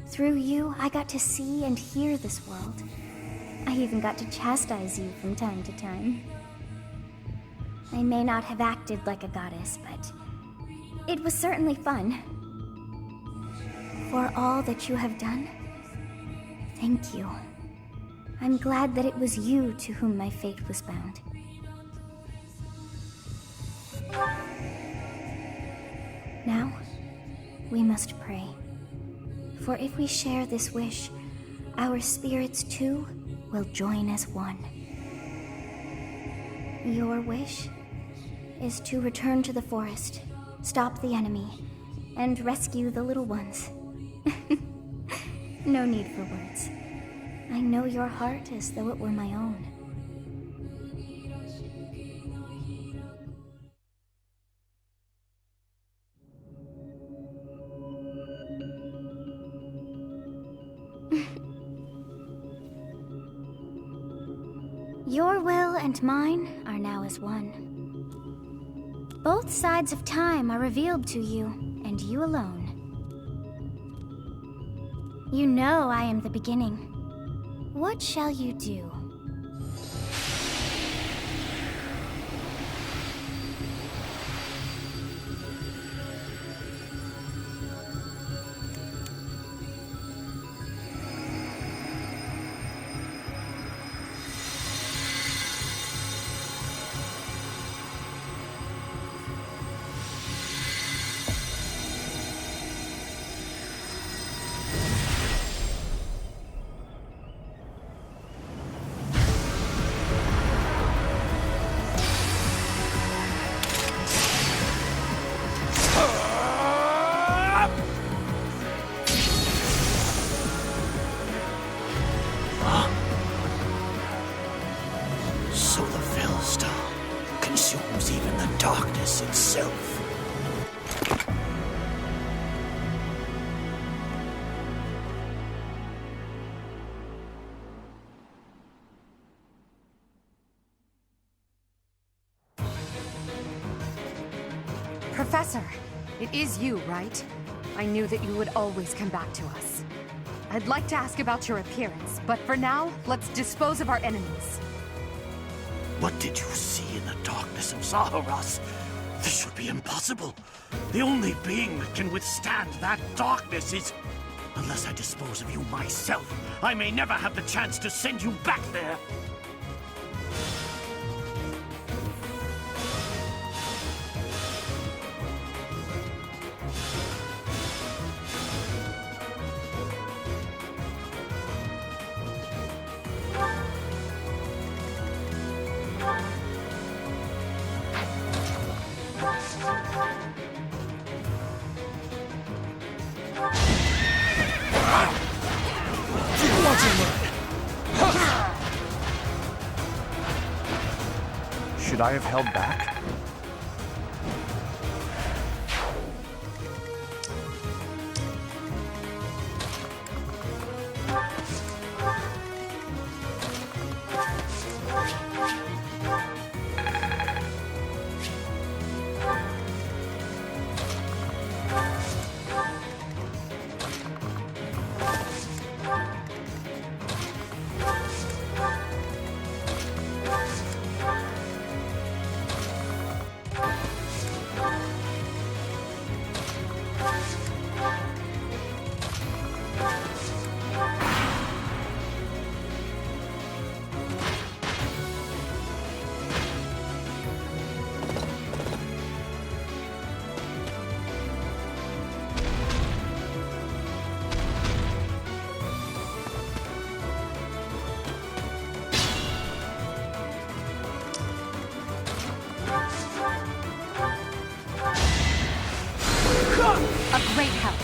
Speaker 1: Through you, I got to see and hear this world. I even got to chastise you from time to time. I may not have acted like a goddess, but it was certainly fun. For all that you have done, thank you. I'm glad that it was you to whom my fate was bound. Now, we must pray. For if we share this wish, our spirits too will join as one. Your wish is to return to the forest, stop the enemy, and rescue the little ones. No need for words. I know your heart as though it were my own. Your will and mine are now as one. Both sides of time are revealed to you, and you alone. You know I am the beginning. What shall you do?
Speaker 18: So the Fellstar consumes even the darkness itself.
Speaker 23: Professor, it is you, right? I knew that you would always come back to us. I'd like to ask about your appearance, but for now, let's dispose of our enemies.
Speaker 18: What did you see in the darkness of Zaharas? This would be impossible. The only being that can withstand that darkness is... Unless I dispose of you myself, I may never have the chance to send you back there.
Speaker 12: Do you want
Speaker 9: Should I have held back?
Speaker 19: A great help.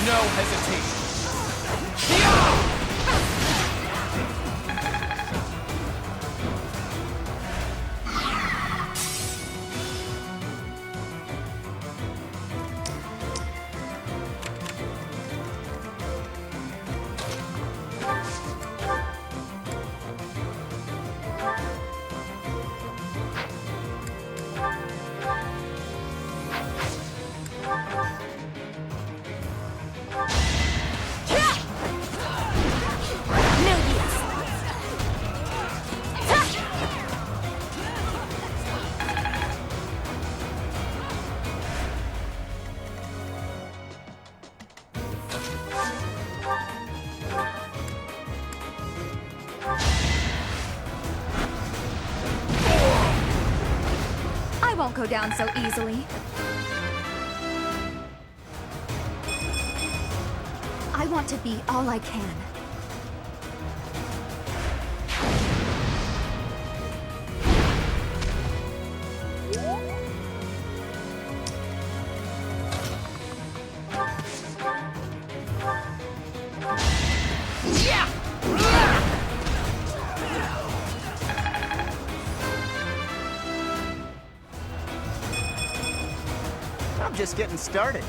Speaker 21: No hesitation.
Speaker 11: I won't go down so easily. I want to be all I can.
Speaker 4: I'm just getting started.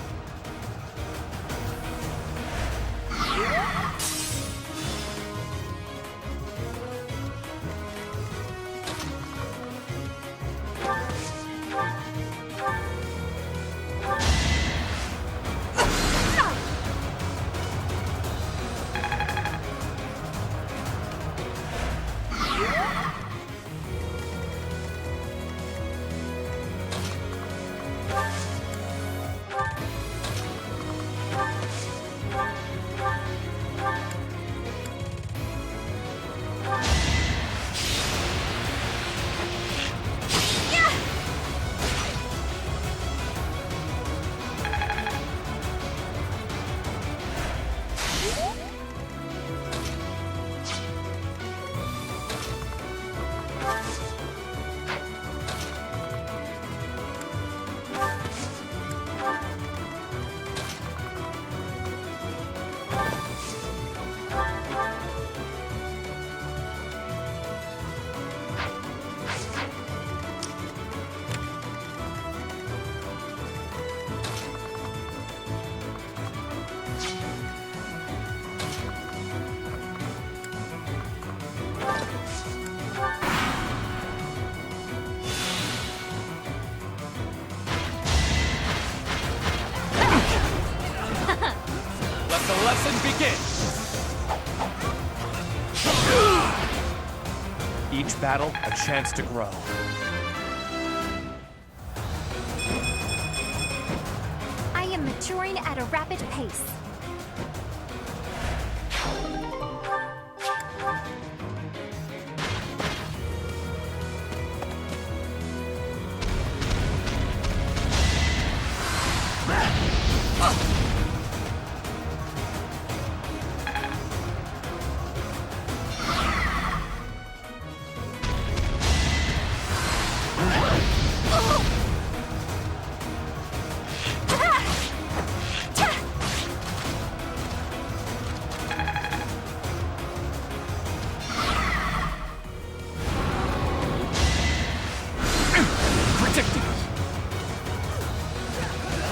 Speaker 21: Let the lesson begin! Each battle, a chance to grow.
Speaker 11: I am maturing at a rapid pace.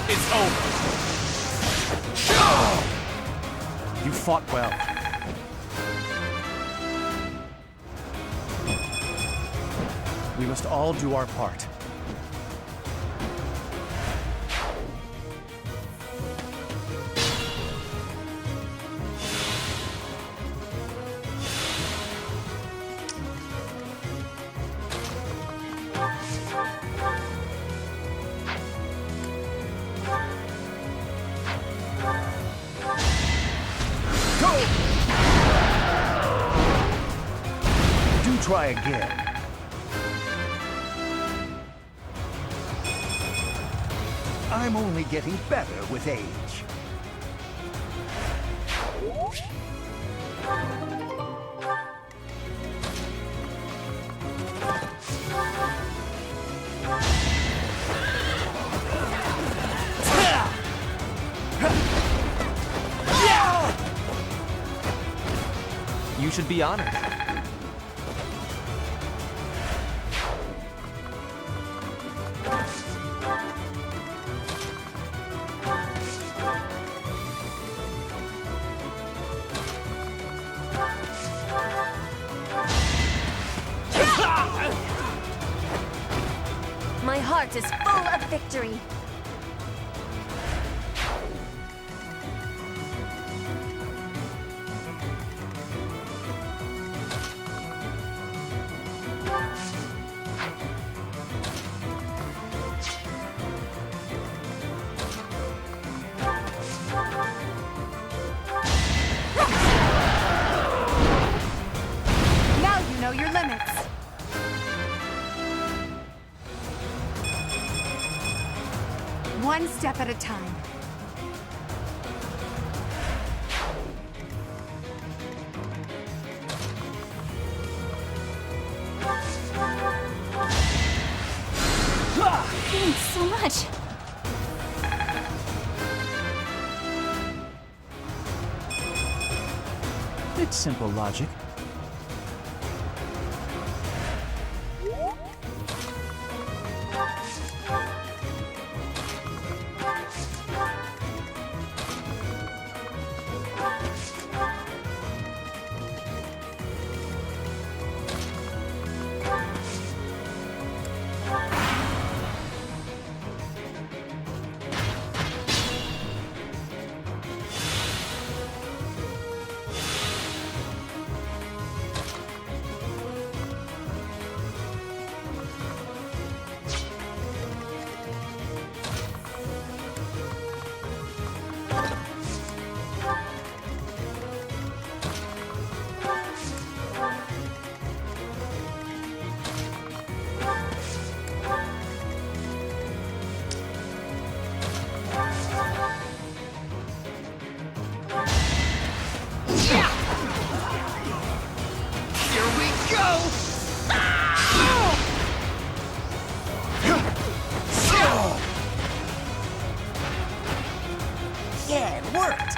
Speaker 10: It's over. You fought well. We must all do our part.
Speaker 15: Try again. I'm only getting better with age.
Speaker 21: You should be honored.
Speaker 2: My heart is full of victory.
Speaker 23: Now you know your limits. One step at a time.
Speaker 1: Thanks so much.
Speaker 10: It's simple logic.
Speaker 22: Yeah, it worked!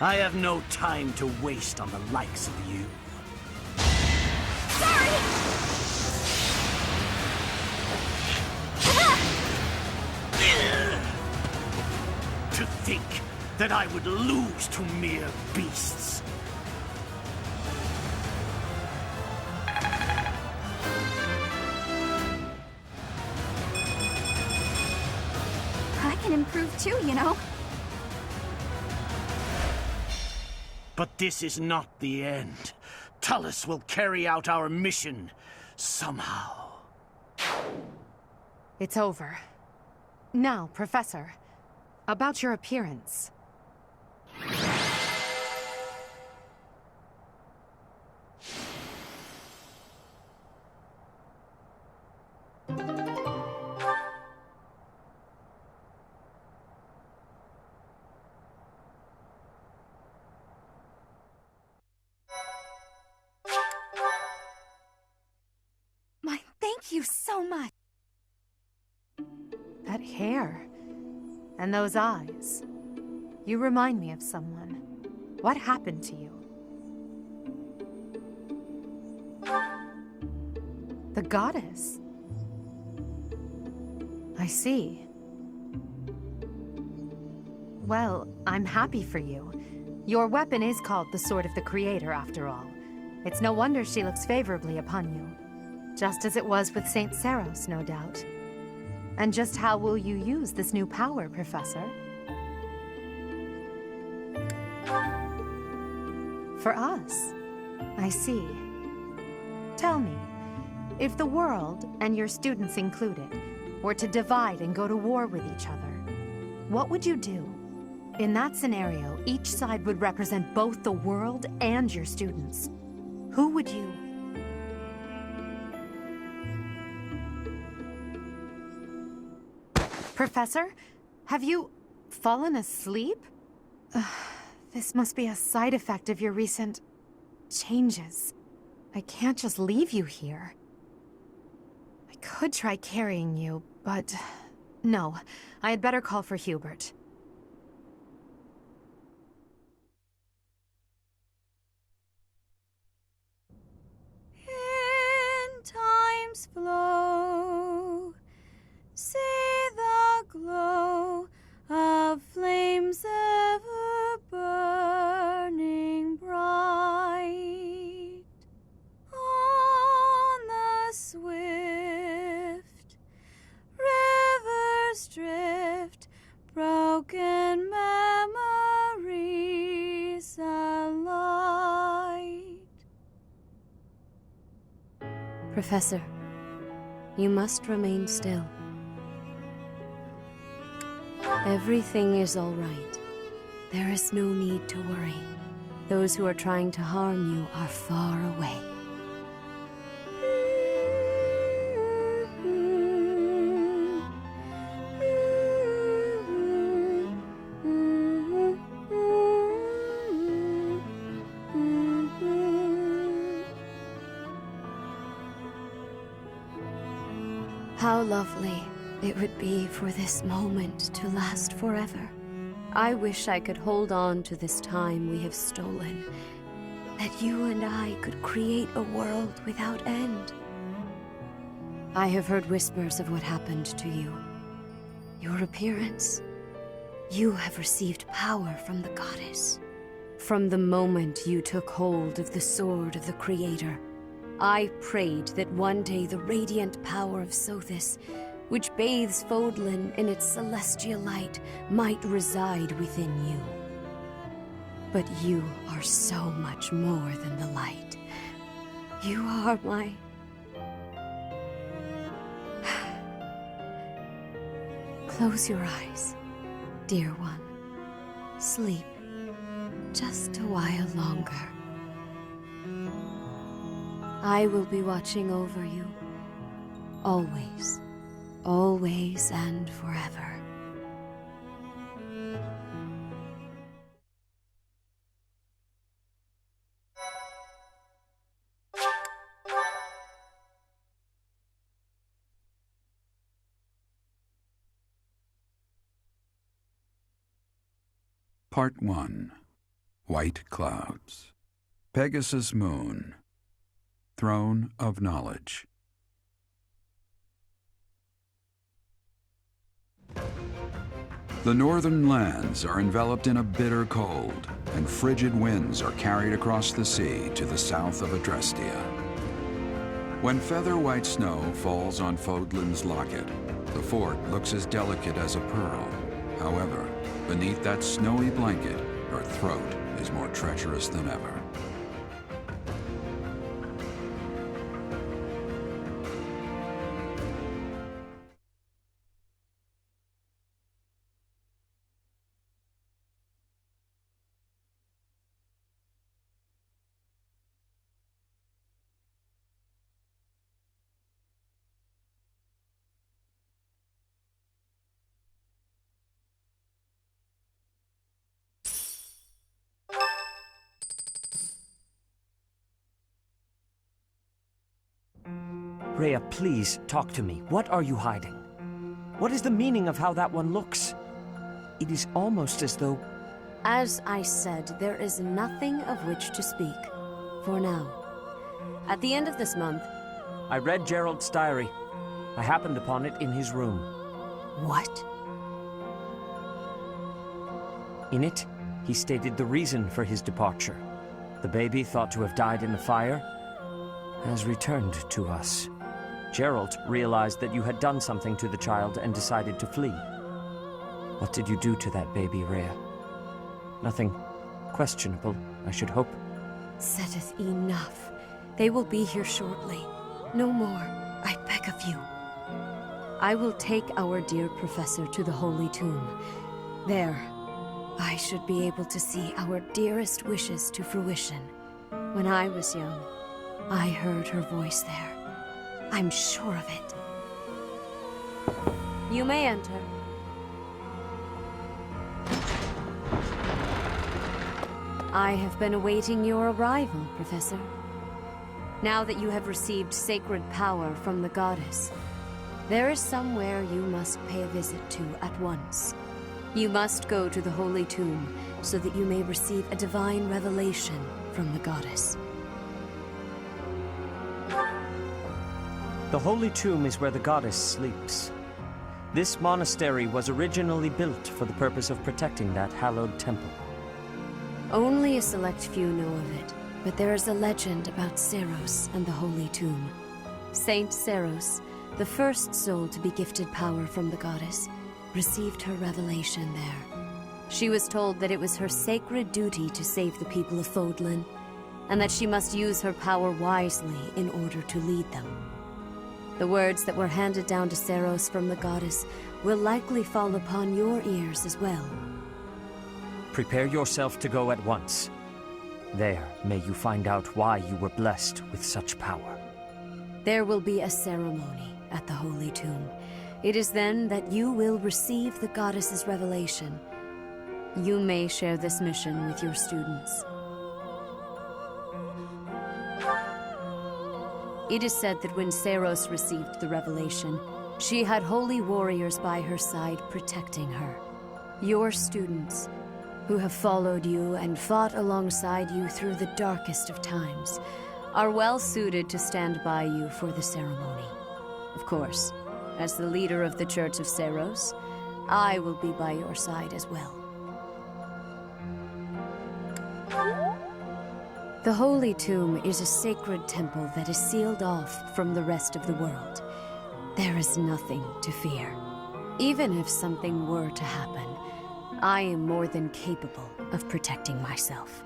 Speaker 18: I have no time to waste on the likes of you. To think that I would lose to mere beasts.
Speaker 1: I can improve too, you know.
Speaker 18: But this is not the end. Tullus will carry out our mission somehow.
Speaker 19: It's over. Now, Professor, about your appearance.
Speaker 11: Thank you so much.
Speaker 19: That hair. And those eyes. You remind me of someone. What happened to you? The goddess. I see. Well, I'm happy for you. Your weapon is called the Sword of the Creator, after all. It's no wonder she looks favorably upon you. Just as it was with Saint Saros, no doubt. And just how will you use this new power, Professor? For us. I see. Tell me, if the world, and your students included, were to divide and go to war with each other, what would you do? In that scenario, each side would represent both the world and your students. Who would you... Professor, have you fallen asleep? This must be a side effect of your recent changes. I can't just leave you here. I could try carrying you, but no, I had better call for Hubert.
Speaker 5: In time's flow, see the glow of flames ever burning bright on the swift river's drift, broken memories alight.
Speaker 8: Professor, you must remain still. Everything is all right. There is no need to worry. Those who are trying to harm you are far away. How lovely it would be for this moment to last forever. I wish I could hold on to this time we have stolen, that you and I could create a world without end. I have heard whispers of what happened to you. Your appearance. You have received power from the goddess. From the moment you took hold of the Sword of the Creator, I prayed that one day the radiant power of Sothis, which bathes Fodlan in its celestial light, might reside within you. But you are so much more than the light. You are my... Close your eyes, dear one. Sleep just a while longer. I will be watching over you, always. Always and forever.
Speaker 6: Part 1. White Clouds. Pegasus Moon. Throne of Knowledge. The northern lands are enveloped in a bitter cold, and frigid winds are carried across the sea to the south of Adrestia. When feather-white snow falls on Fodlan's locket, the fort looks as delicate as a pearl. However, beneath that snowy blanket, her throat is more treacherous than ever.
Speaker 7: Rhea, please talk to me. What are you hiding? What is the meaning of how that one looks? It is almost as though...
Speaker 8: As I said, there is nothing of which to speak. For now. At the end of this month...
Speaker 7: I read Jeralt's diary. I happened upon it in his room.
Speaker 8: What?
Speaker 7: In it, he stated the reason for his departure. The baby, thought to have died in the fire, has returned to us. Jeralt realized that you had done something to the child and decided to flee. What did you do to that baby, Rhea? Nothing questionable, I should hope.
Speaker 8: Setteth enough. They will be here shortly. No more, I beg of you. I will take our dear professor to the Holy Tomb. There, I should be able to see our dearest wishes to fruition. When I was young, I heard her voice there. I'm sure of it. You may enter. I have been awaiting your arrival, Professor. Now that you have received sacred power from the goddess, there is somewhere you must pay a visit to at once. You must go to the Holy Tomb so that you may receive a divine revelation from the goddess.
Speaker 7: The Holy Tomb is where the goddess sleeps. This monastery was originally built for the purpose of protecting that hallowed temple.
Speaker 8: Only a select few know of it, but there is a legend about Seiros and the Holy Tomb. Saint Seiros, the first soul to be gifted power from the goddess, received her revelation there. She was told that it was her sacred duty to save the people of Fodlan, and that she must use her power wisely in order to lead them. The words that were handed down to Seiros from the goddess will likely fall upon your ears as well.
Speaker 7: Prepare yourself to go at once. There may you find out why you were blessed with such power.
Speaker 8: There will be a ceremony at the Holy Tomb. It is then that you will receive the goddess's revelation. You may share this mission with your students. It is said that when Seiros received the revelation, she had holy warriors by her side protecting her. Your students, who have followed you and fought alongside you through the darkest of times, are well suited to stand by you for the ceremony. Of course, as the leader of the Church of Seiros, I will be by your side as well. The Holy Tomb is a sacred temple that is sealed off from the rest of the world. There is nothing to fear. Even if something were to happen, I am more than capable of protecting myself.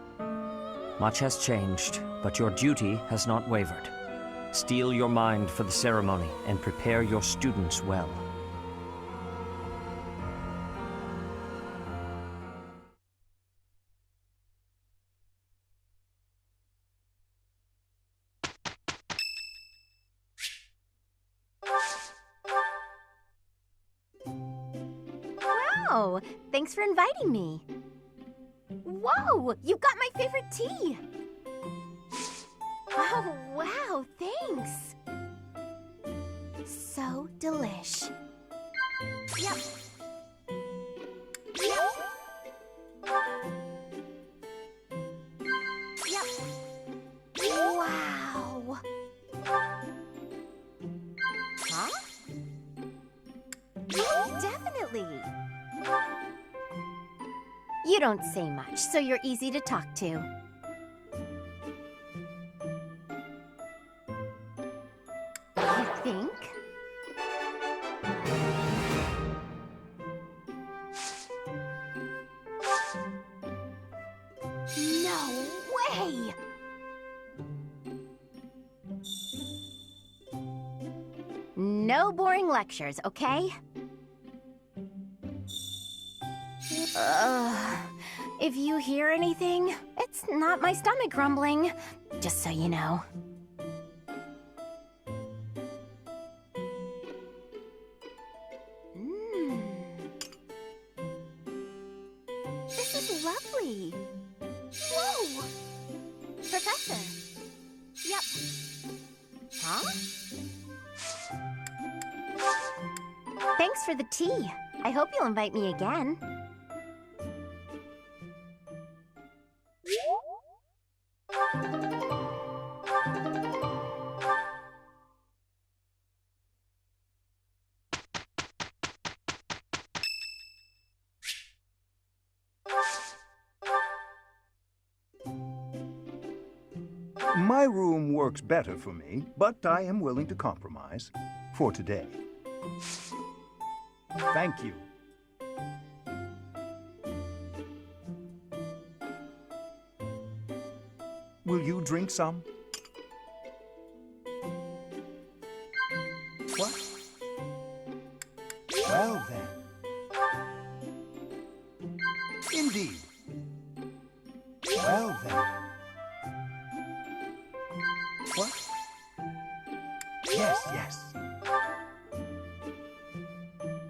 Speaker 7: Much has changed, but your duty has not wavered. Steel your mind for the ceremony and prepare your students well.
Speaker 13: Wow! Thanks for inviting me. Whoa! You got my favorite tea! Oh, wow, thanks! So delish. Yep. Yep. Yep. Wow! Huh? Definitely! You don't say much, so you're easy to talk to. You think? No way! No boring lectures, okay? If you hear anything, it's not my stomach grumbling, just so you know. This is lovely. Whoa! Professor. Yep. Huh? Thanks for the tea. I hope you'll invite me again.
Speaker 15: My room works better for me, but I am willing to compromise. For today. Thank you. Will you drink some? What? Well then. Indeed. Well then. What? Yes, yes.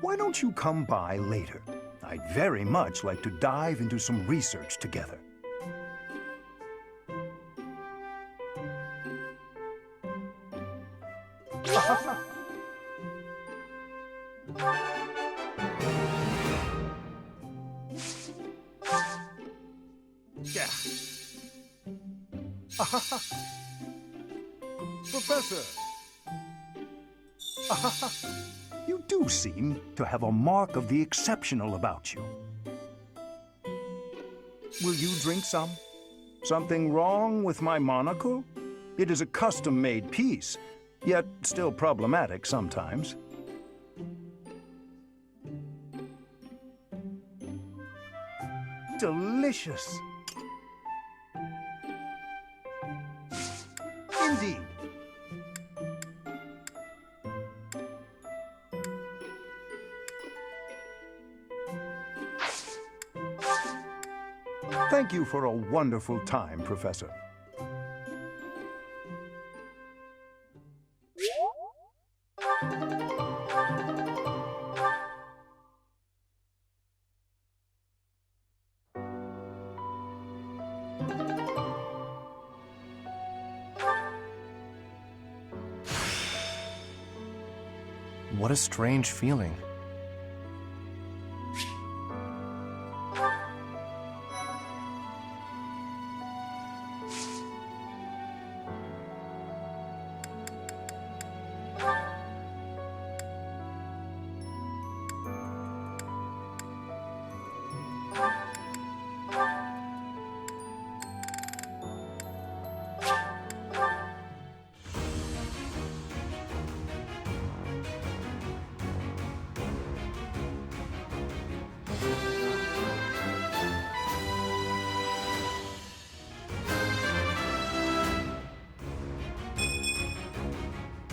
Speaker 15: Why don't you come by later? I'd very much like to dive into some research together.
Speaker 12: Yeah. Professor!
Speaker 15: You do seem to have a mark of the exceptional about you. Will you drink some? Something wrong with my monocle? It is a custom-made piece, yet still problematic sometimes. Delicious. Indeed. Thank you for a wonderful time, Professor.
Speaker 21: What a strange feeling.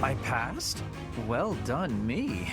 Speaker 10: I passed? Well done, me.